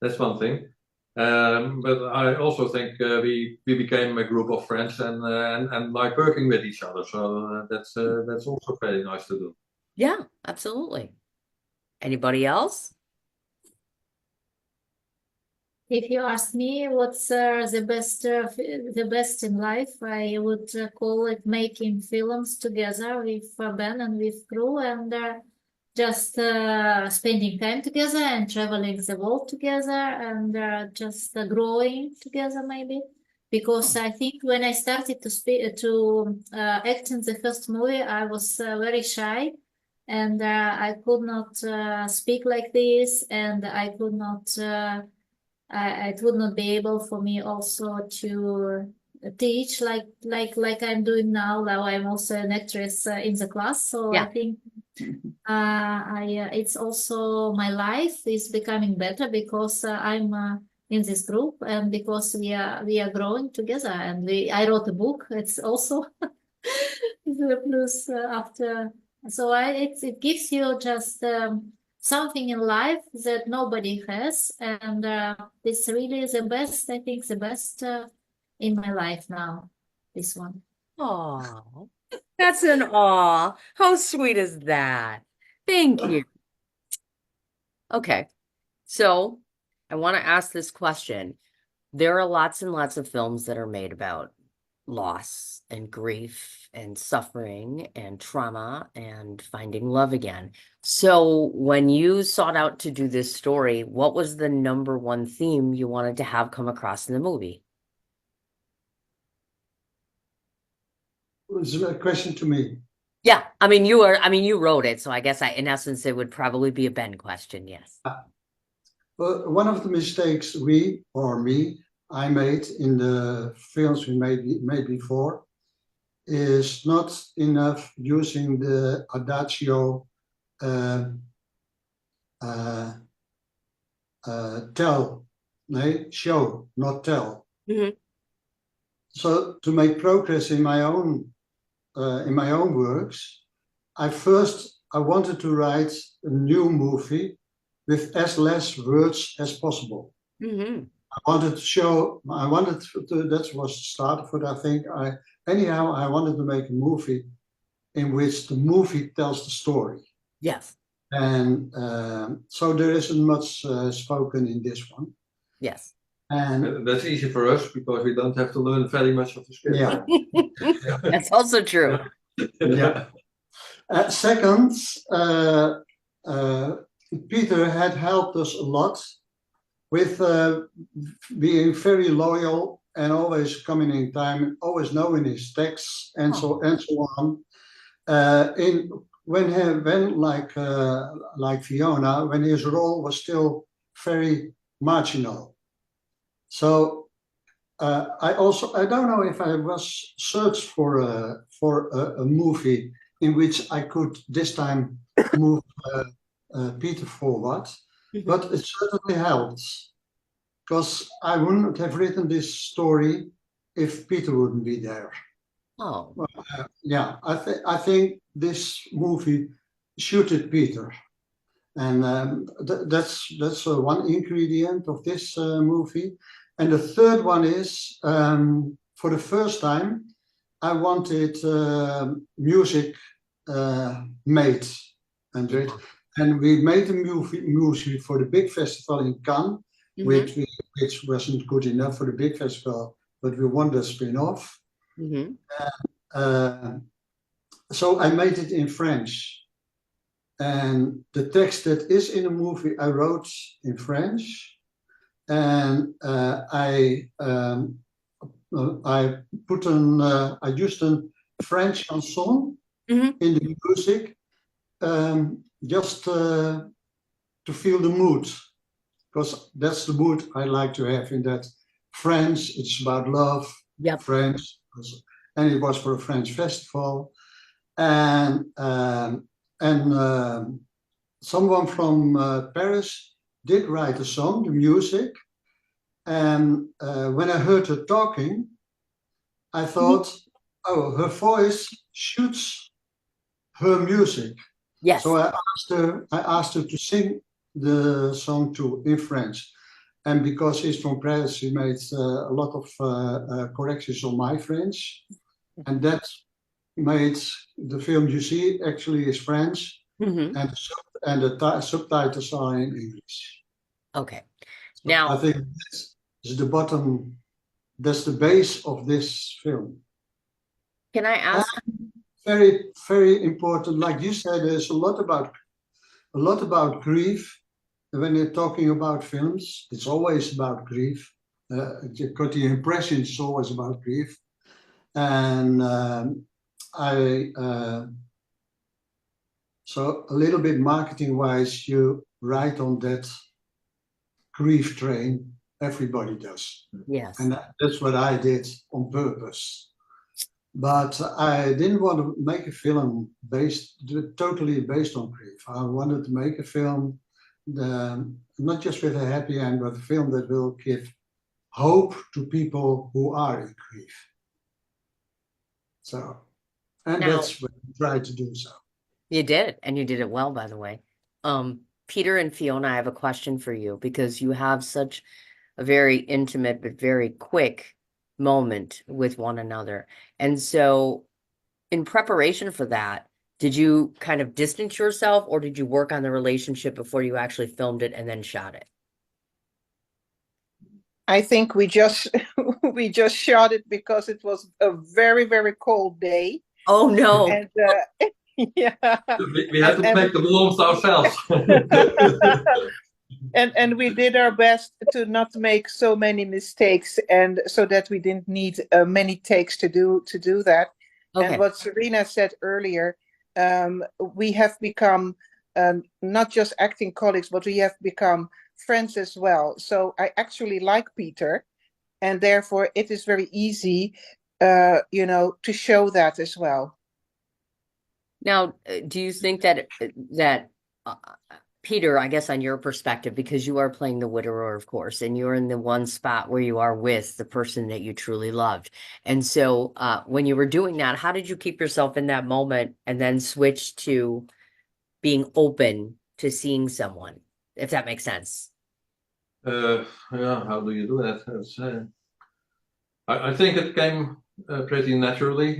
That's one thing. But I also think we became a group of friends and like working with each other. So that's also very nice to do. Yeah, absolutely. Anybody else? If you ask me what's the best in life, I would call it making films together with Ben and with crew, and just spending time together and traveling the world together, and just growing together maybe. Because I think when I started to act in the first movie, I was very shy, and I could not speak like this, and I could not. It would not be able for me also to teach like I'm doing now. Now I'm also an actress in the class, so I Yeah. think I it's also my life is becoming better because I'm in this group and because we are growing together and I wrote a book. It's also the plus after so it gives you just something in life that nobody has, and it's really the best. I think the best in my life now. This one. Oh, that's an aw. How sweet is that? Thank you. Okay, so I want to ask this question. there are lots and lots of films that are made about loss and grief and suffering and trauma and finding love again. So when you sought out to do this story, what was the number one theme you wanted to have come across in the movie? It's a question to me. Yeah, I mean you wrote it, so I guess in essence it would probably be a Ben question, yes. Well, one of the mistakes I made in the films we made before is not enough using the adagio show, not tell. Mhm. So to make progress in my own works, I wanted to write a new movie with as less words as possible. Mm-hmm. I wanted to, that was the start of it, I think. I wanted to make a movie in which the movie tells the story. Yes. And so there isn't much spoken in this one. Yes. And That's easy for us because we don't have to learn very much of the script. yeah. That's also true. Yeah. Second, Peter had helped us a lot with being very loyal and always coming in time, always knowing his texts and so on. When like Fiona, when his role was still very marginal. So I don't know if I was searched for a movie in which I could this time move Peter forward, but it certainly helps because I wouldn't have written this story if Peter wouldn't be there. Oh. Yeah, I think this movie suited Peter, and that's one ingredient of this movie. And the third one is, for the first time, I wanted music made, and we made a movie for the big festival in Cannes, Mm-hmm. which wasn't good enough for the big festival, but we won the spin-off. Mm-hmm. So I made it in French, and the text that is in the movie I wrote in French, and I used a French chanson Mm-hmm. in the music, just to feel the mood, because that's the mood I like to have in that. French, it's about love. Yep. French, and it was for a French festival, and someone from Paris did write a song, the music, and when I heard her talking, I thought, oh, her voice shoots her music. Yes. So I asked her to sing the song too in French. And because he's from Paris, he made a lot of corrections on my French. And that made the film you see actually is French, Mm-hmm. and the subtitles are in English. Okay. So Now, I think that's the base of this film. can I ask? Very, very important. Like you said, there's a lot about grief. When you're talking about films, it's always about grief. You got the impression it's always about grief. And so a little bit marketing-wise, you ride on that grief train. Everybody does. Yes. And that's what I did on purpose. But I didn't want to make a film totally based on grief. I wanted to make a film, not just with a happy end, but a film that will give hope to people who are in grief. So, and Now, that's what I tried to do. So you did, and you did it well, by the way. Peter and Fiona, I have a question for you because you have such a very intimate but very quick moment with one another. And so in preparation for that, did you kind of distance yourself, or did you work on the relationship before you actually filmed it and then shot it? I think we just we just shot it because it was a very, very cold day. Oh no. And yeah. We had to And- make the warmth ourselves. And we did our best to not make so many mistakes, and so that we didn't need many takes to do that. Okay. And what Serena said earlier, we have become not just acting colleagues, but we have become friends as well. So I actually like Peter, and therefore it is very easy, to show that as well. Now, do you think that Peter, I guess on your perspective, because you are playing the widower, of course, and you're in the one spot where you are with the person that you truly loved. And so when you were doing that, how did you keep yourself in that moment and then switch to being open to seeing someone, if that makes sense? Yeah, how do you do that? I think it came pretty naturally.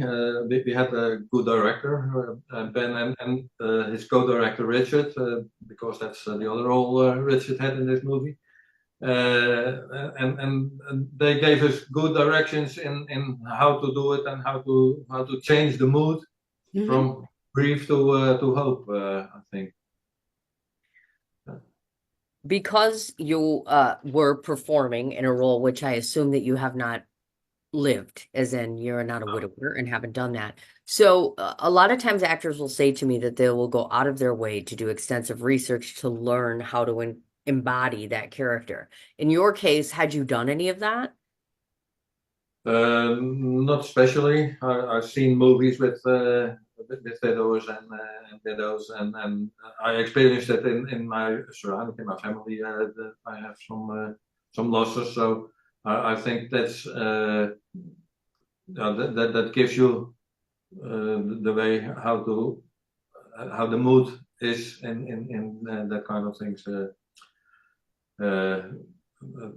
We had a good director, Ben, and his co-director Richard, because that's the other role Richard had in this movie. And they gave us good directions in how to do it and how to change the mood from grief to hope. I think. Because you were performing in a role which I assume that you have not lived, as in you're not a widower and haven't done that. So a lot of times actors will say to me that they will go out of their way to do extensive research to learn how to embody that character. In your case, had you done any of that? Not especially. I've seen movies with widowers and widows, and I experienced that in my surrounding, in my family. I have some losses, so I think that's that gives you the way how the mood is in that kind of things.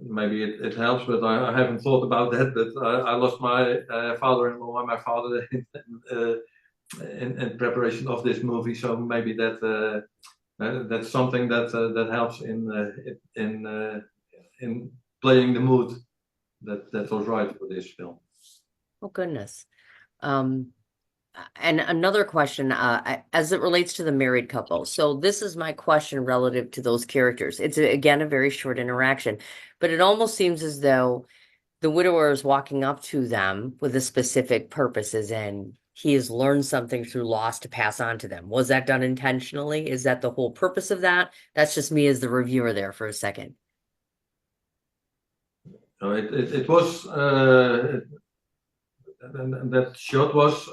Maybe it helps, but I haven't thought about that. But I lost my father-in-law and my father in preparation of this movie, so maybe that's something that helps in playing the mood that was right for this film. Oh, goodness. And another question, as it relates to the married couple. So this is my question relative to those characters. It's again a very short interaction, but it almost seems as though the widower is walking up to them with a specific purposes, and he has learned something through loss to pass on to them. Was that done intentionally? Is that the whole purpose of that? That's just me as the reviewer there for a second. No, it was that shot was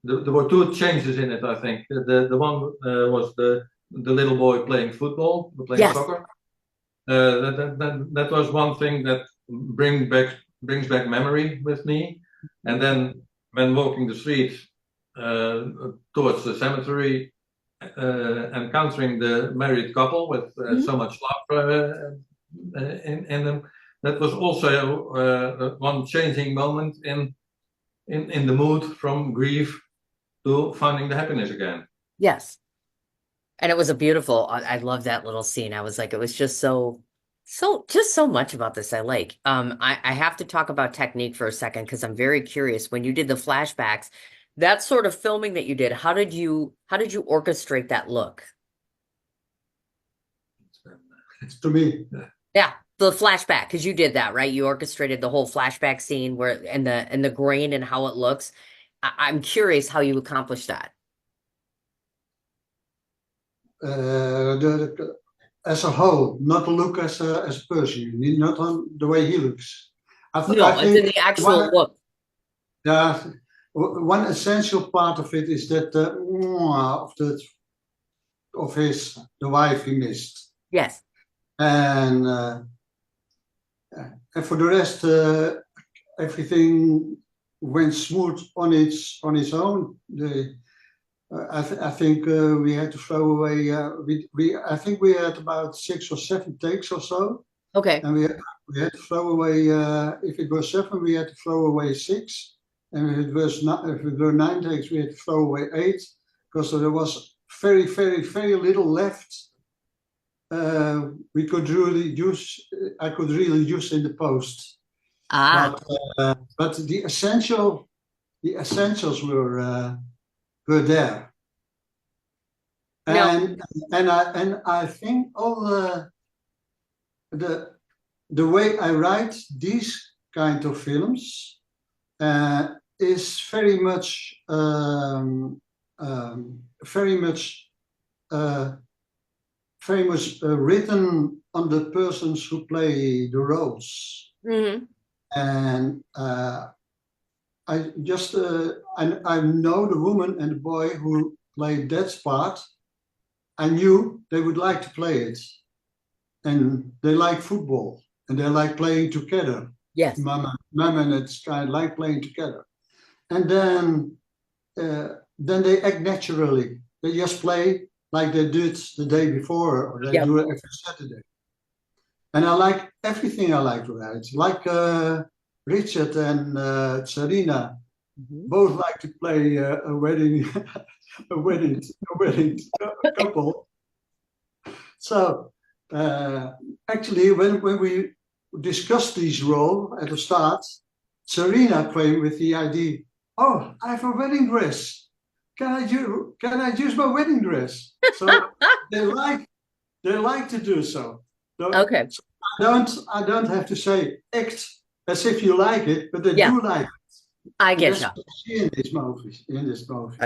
there were two changes in it. I think the one was the little boy playing football, playing Yes. soccer. That was one thing that brings back memory with me. And then when walking the street towards the cemetery, encountering the married couple with so much laughter in them, that was also one changing moment in the mood from grief to finding the happiness again. Yes. And it was a beautiful, I love that little scene. I was like, it was just so much about this I like. I have to talk about technique for a second because I'm very curious. When you did the flashbacks, that sort of filming that you did, how did you orchestrate that look? To me, Yeah, the flashback, because you did that, right? You orchestrated the whole flashback scene where and the grain and how it looks. I'm curious how you accomplished that. As a whole, not to look as a person, not on the way he looks. I No, it's in the actual look. Yeah, one essential part of it is that the wife he missed, Yes. and for the rest, everything went smooth on its own. I think we had to throw away. I think we had about 6 or 7 takes or so. Okay. And we had to throw away. If it was 7, we had to throw away 6. And if it were 9 takes, we had to throw away 8 because there was very, very, very little left. we could really use. I could really use in the post. Ah, But the essentials were there. No. And I think all the way I write these kind of films is very much written on the persons who play the roles. mhm. And I just I know the woman and the boy who played that part. I knew they would like to play it, and they like football, and they like playing together. Yes. Mama and it's kind of like playing together, and then they act naturally. They just play like they did the day before, or they Yep. do it every Saturday. And I like everything I like to write. Like Richard and Sarina Mhm. both like to play a wedding, a wedding couple. So actually, when we discussed this role at the start, Sarina came with the idea, "Oh, I have a wedding dress. Can I use my wedding dress?" So they like to do so. So Okay. I don't have to say act as if you like it, but they Yeah. do like it. I And get that's you. what you see in this movie.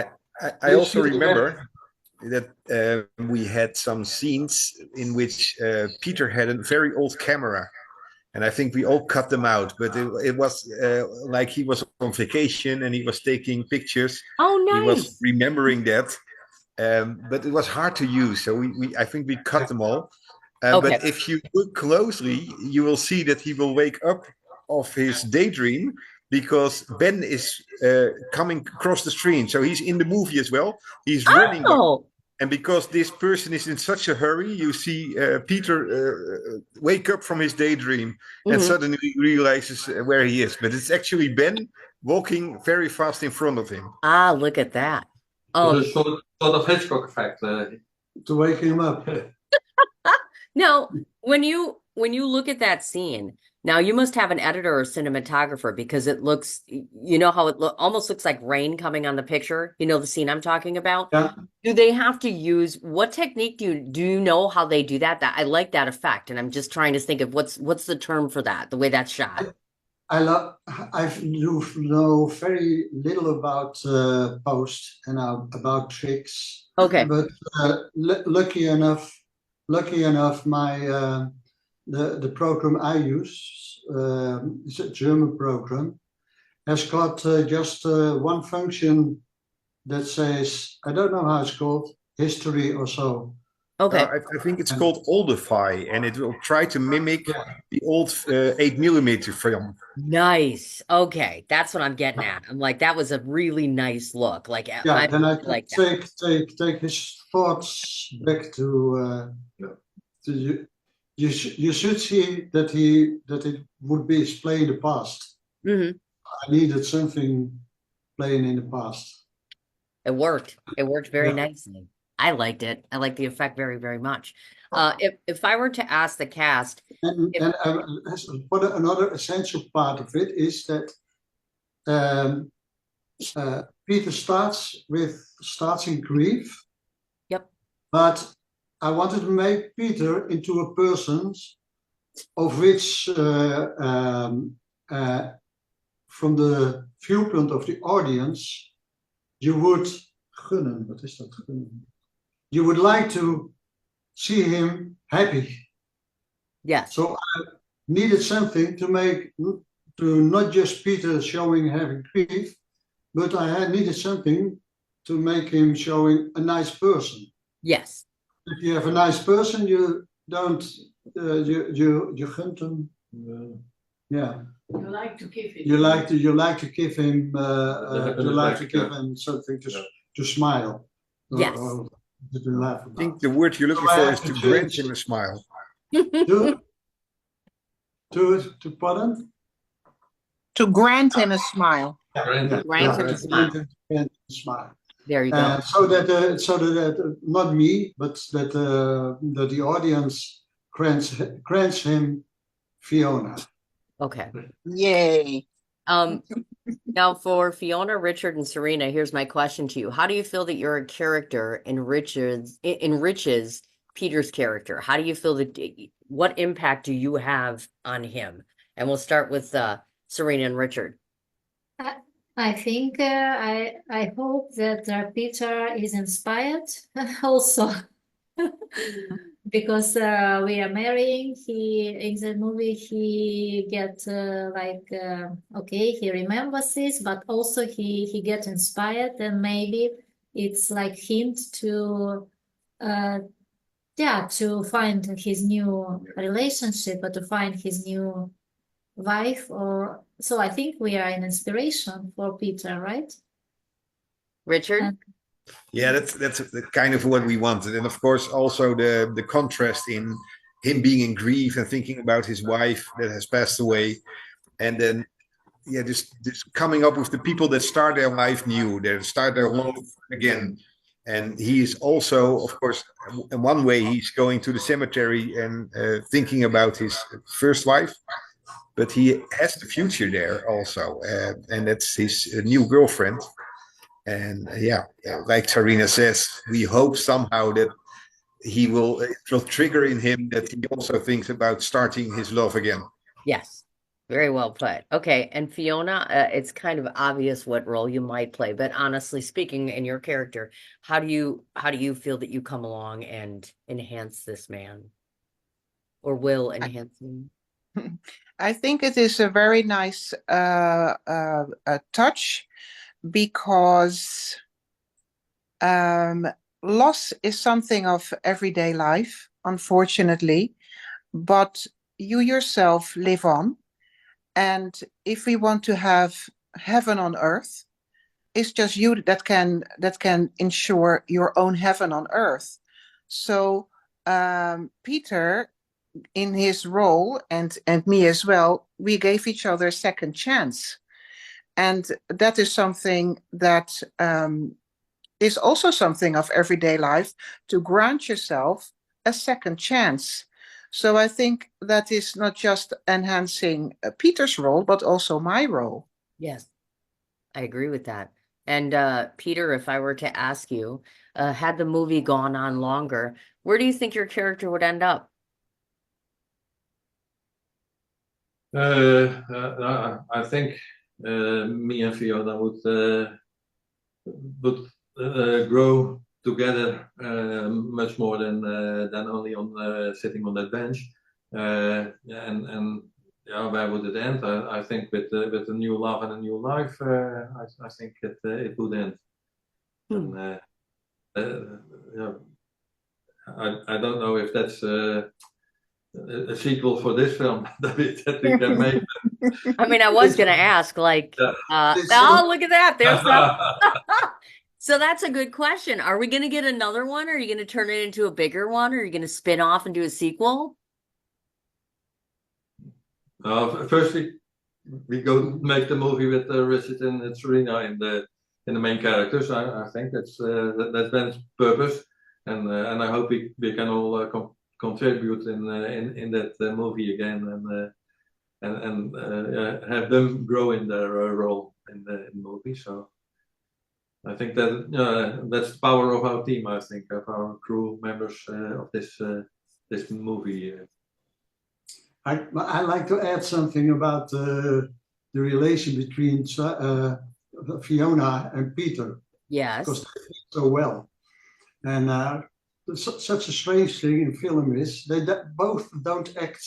I You also see the remember that we had some scenes in which Peter had a very old camera, and I think we all cut them out. But it was like he was on vacation and he was taking pictures. Oh, He was nice. remembering that, but it was hard to use. So I think we cut them all. Okay. But if you look closely, you will see that he will wake up of his daydream because Ben is coming across the screen. So he's in the movie as well. He's running by. Oh, And because this person is in such a hurry, you see Peter wake up from his daydream and mhm. suddenly realizes where he is. But it's actually Ben walking very fast in front of him. Ah, look at that. Dus een soort of Hitchcock effect. To wake him up. Now, when you look at that scene, now you must have an editor or cinematographer because it looks, you know how it almost looks like rain coming on the picture. You know the scene I'm talking about? Yeah. Do they have to use what technique do you know how they do that? I like that effect, and I'm just trying to think of what's the term for that, the way that's shot. I know very little about post and about tricks. Okay. But lucky enough, my the program I use, it's a German program, has got just one function that says, I don't know how it's called, history or so. Okay. I think it's called Oldify, and it will try to mimic the old 8mm film. Nice. Okay. That's what I'm getting at. I'm like, that was a really nice look. Like, Yeah, then I can like that. take his thoughts back to you. You should see that it would be playing the past. Mhm. I needed something playing in the past. It worked. It worked very Yeah. nicely. I liked it. I liked the effect very, very much. If I were to ask the cast, And another essential part of it is that Peter starts in grief. Yep. But I wanted to make Peter into a person of which, from the viewpoint of the audience, you would gunnen. Wat is dat? Gunnen. You would like to see him happy. yes. So I needed something to not just Peter showing having grief, but I needed something to make him showing a nice person. Yes. If you have a nice person, you don't you gunt him. Yeah. You like to give it. You like to give him something Yeah. to smile. Yes. Or to laugh I about. think the word you're looking So I for have is to to change grant him it. a smile. To pardon? To grant him a smile. Granted. Grant him a smile. Grant him a smile. There you go. So that not me, but that the audience grants him Fiona. Okay. Yay. Now for Fiona, Richard, and Serena, here's my question to you. How do you feel that your character enriches Peter's character? How do you feel that, what impact do you have on him? And we'll start with Serena and Richard. I think I hope that Peter is inspired also because we are marrying. He in the movie he get okay, he remembers this, but also he get inspired, and maybe it's like hint to to find his new relationship or to find his new wife. Or so I think we are an inspiration for Peter, right? Richard? Yeah, that's kind of what we wanted, and of course also the contrast in him being in grief and thinking about his wife that has passed away, and then just coming up with the people that start their life new, that start their love again. And he is also, of course, in one way he's going to the cemetery and thinking about his first wife, but he has the future there also, and that's his new girlfriend. And like Sarina says, we hope somehow that it will trigger in him that he also thinks about starting his love again. Yes, very well put. Okay, and Fiona, it's kind of obvious what role you might play, but honestly speaking, in your character, how do you feel that you come along and enhance this man, or will enhance him? I think it is a very nice touch, because loss is something of everyday life, unfortunately, but you yourself live on. And if we want to have heaven on earth, it's just you that can ensure your own heaven on earth. So Peter, in his role, and me as well, we gave each other a second chance. And that is something that is also something of everyday life, to grant yourself a second chance. So I think that is not just enhancing Peter's role, but also my role. Yes, I agree with that. And Peter, if I were to ask you, had the movie gone on longer, where do you think your character would end up? I think me and Fiona would grow together much more than only on sitting on that bench. And where would it end? I think with a new love and a new life, I think it would end. And I don't know if that's a sequel for this film that we can make. I mean, I was going to ask, like, oh, look at that. There's that. So that's a good question. Are we going to get another one? Are you going to turn it into a bigger one? Or are you going to spin off and do a sequel? Firstly, we go make the movie with Richard and Serena in the main characters. I think that's Ben's purpose, and I hope we can all contribute in that movie again, and have them grow in their role in the movie. So I think that that's the power of our team. I think of our crew members of this movie. I like to add something about the relation between Fiona and Peter. Yes. Because they fit so well. And such a strange thing in film is they both don't act.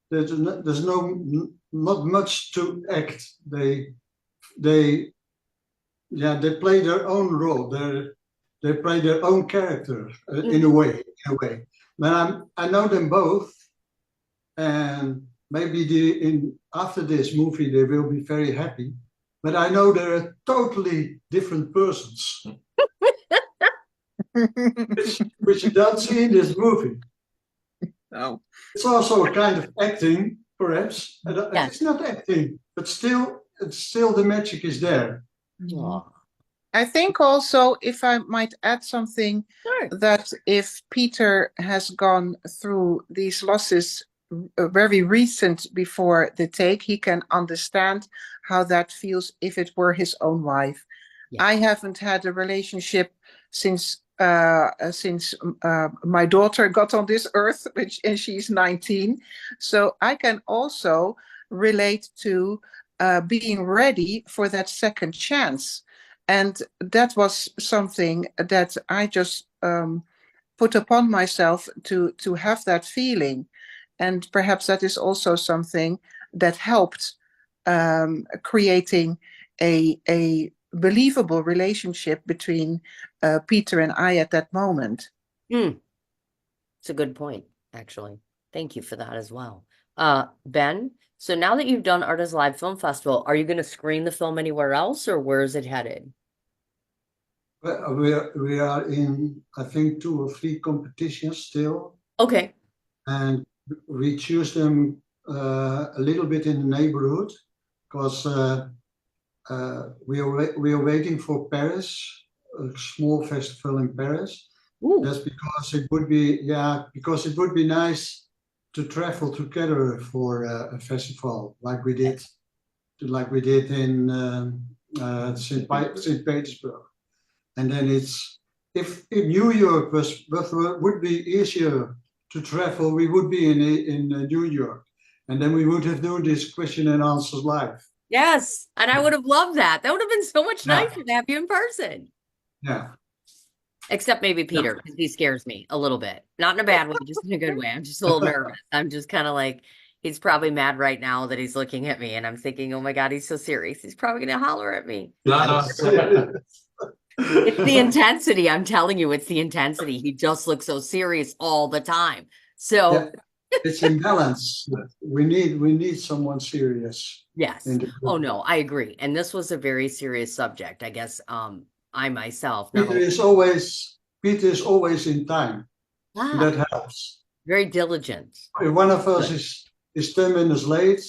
There's not much to act. They play their own role. They play their own character in a way. But I know them both. And maybe after this movie they will be very happy, but I know they're totally different persons, which you don't see in this movie. No, it's also a kind of acting, perhaps. Yes. It's not acting, but still the magic is there. Oh. I think also, if I might add something, Sure. that if Peter has gone through these losses very recent before the take, he can understand how that feels if it were his own wife. Yeah. I haven't had a relationship since my daughter got on this earth, and she's 19. So I can also relate to being ready for that second chance. And that was something that I just put upon myself to have that feeling. And perhaps that is also something that helped creating a believable relationship between Peter and I at that moment. It's a good point, actually. Thank you for that as well. Ben, so now that you've done Artists Alive Film Festival, are you going to screen the film anywhere else, or where is it headed? We are in, I think, 2 or 3 competitions still, Okay. and we choose them a little bit in the neighborhood, because we are waiting for Paris, a small festival in Paris. Ooh. That's because it would be nice to travel together for a festival like we did in St. Petersburg. And then if New York would be easier to travel, we would be in New York, and then we would have done this question and answers live. Yes, and I would have loved that. That would have been so much Yeah. nicer to have you in person. Yeah. Except maybe Peter, because he scares me a little bit. Not in a bad way, just in a good way. I'm just a little nervous. I'm just kind of like, he's probably mad right now that he's looking at me, and I'm thinking, oh my God, he's so serious. He's probably going to holler at me. It's the intensity. I'm telling you, it's the intensity. He just looks so serious all the time. So Yeah. It's imbalance. We need someone serious. yes. in the Oh group. no, I agree. And this was a very serious subject. I guess I myself Peter is always in time. Ah, That helps. very diligent. If one of us is 10 minutes late,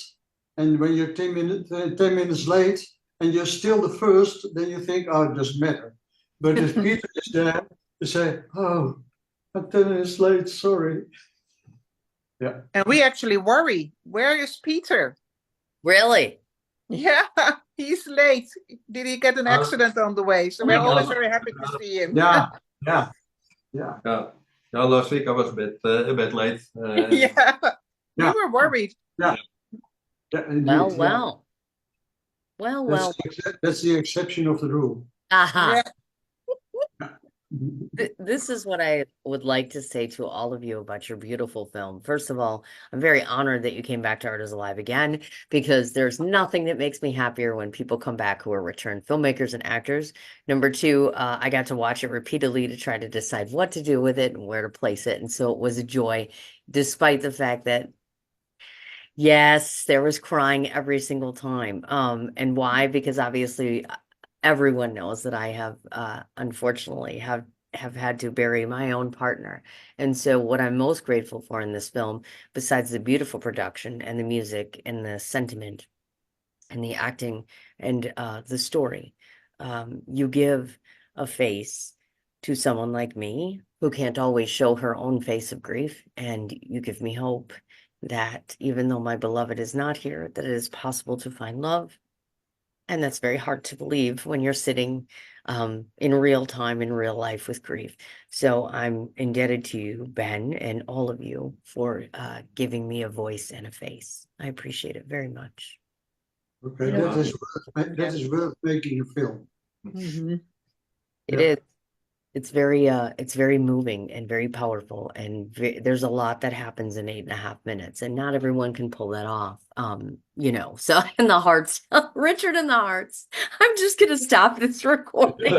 and when you're 10 minutes late and you're still the first, then you think, oh, it doesn't matter. But if Peter is there, you say, oh, I'm 10 minutes late, sorry. Yeah. And we actually worry, where is Peter? Really? Yeah, he's late. Did he get an accident on the way? So we're always very happy to see him. Yeah. Yeah, last week I was a bit late. Yeah. We Yeah. were worried. Yeah, indeed, Well, yeah. well. Well, well. That's the exception of the rule. Aha. Yeah. This is what I would like to say to all of you about your beautiful film. First of all, I'm very honored that you came back to Artists Alive again, because there's nothing that makes me happier when people come back who are returned filmmakers and actors. Number 2, I got to watch it repeatedly to try to decide what to do with it and where to place it. And so it was a joy, despite the fact that, yes, there was crying every single time. And why? Because obviously everyone knows that I have unfortunately have had to bury my own partner. And so what I'm most grateful for in this film, besides the beautiful production and the music and the sentiment and the acting and the story, you give a face to someone like me who can't always show her own face of grief. And you give me hope that even though my beloved is not here, that it is possible to find love. And that's very hard to believe when you're sitting in real time, in real life with grief. So I'm indebted to you, Ben, and all of you for giving me a voice and a face. I appreciate it very much. Okay, Yeah. that is worth making a film. Mhm. It Yeah. is. It's very moving and very powerful, and there's a lot that happens in 8.5 minutes, and not everyone can pull that off. So in the hearts, Richard in the hearts. I'm just gonna stop this recording.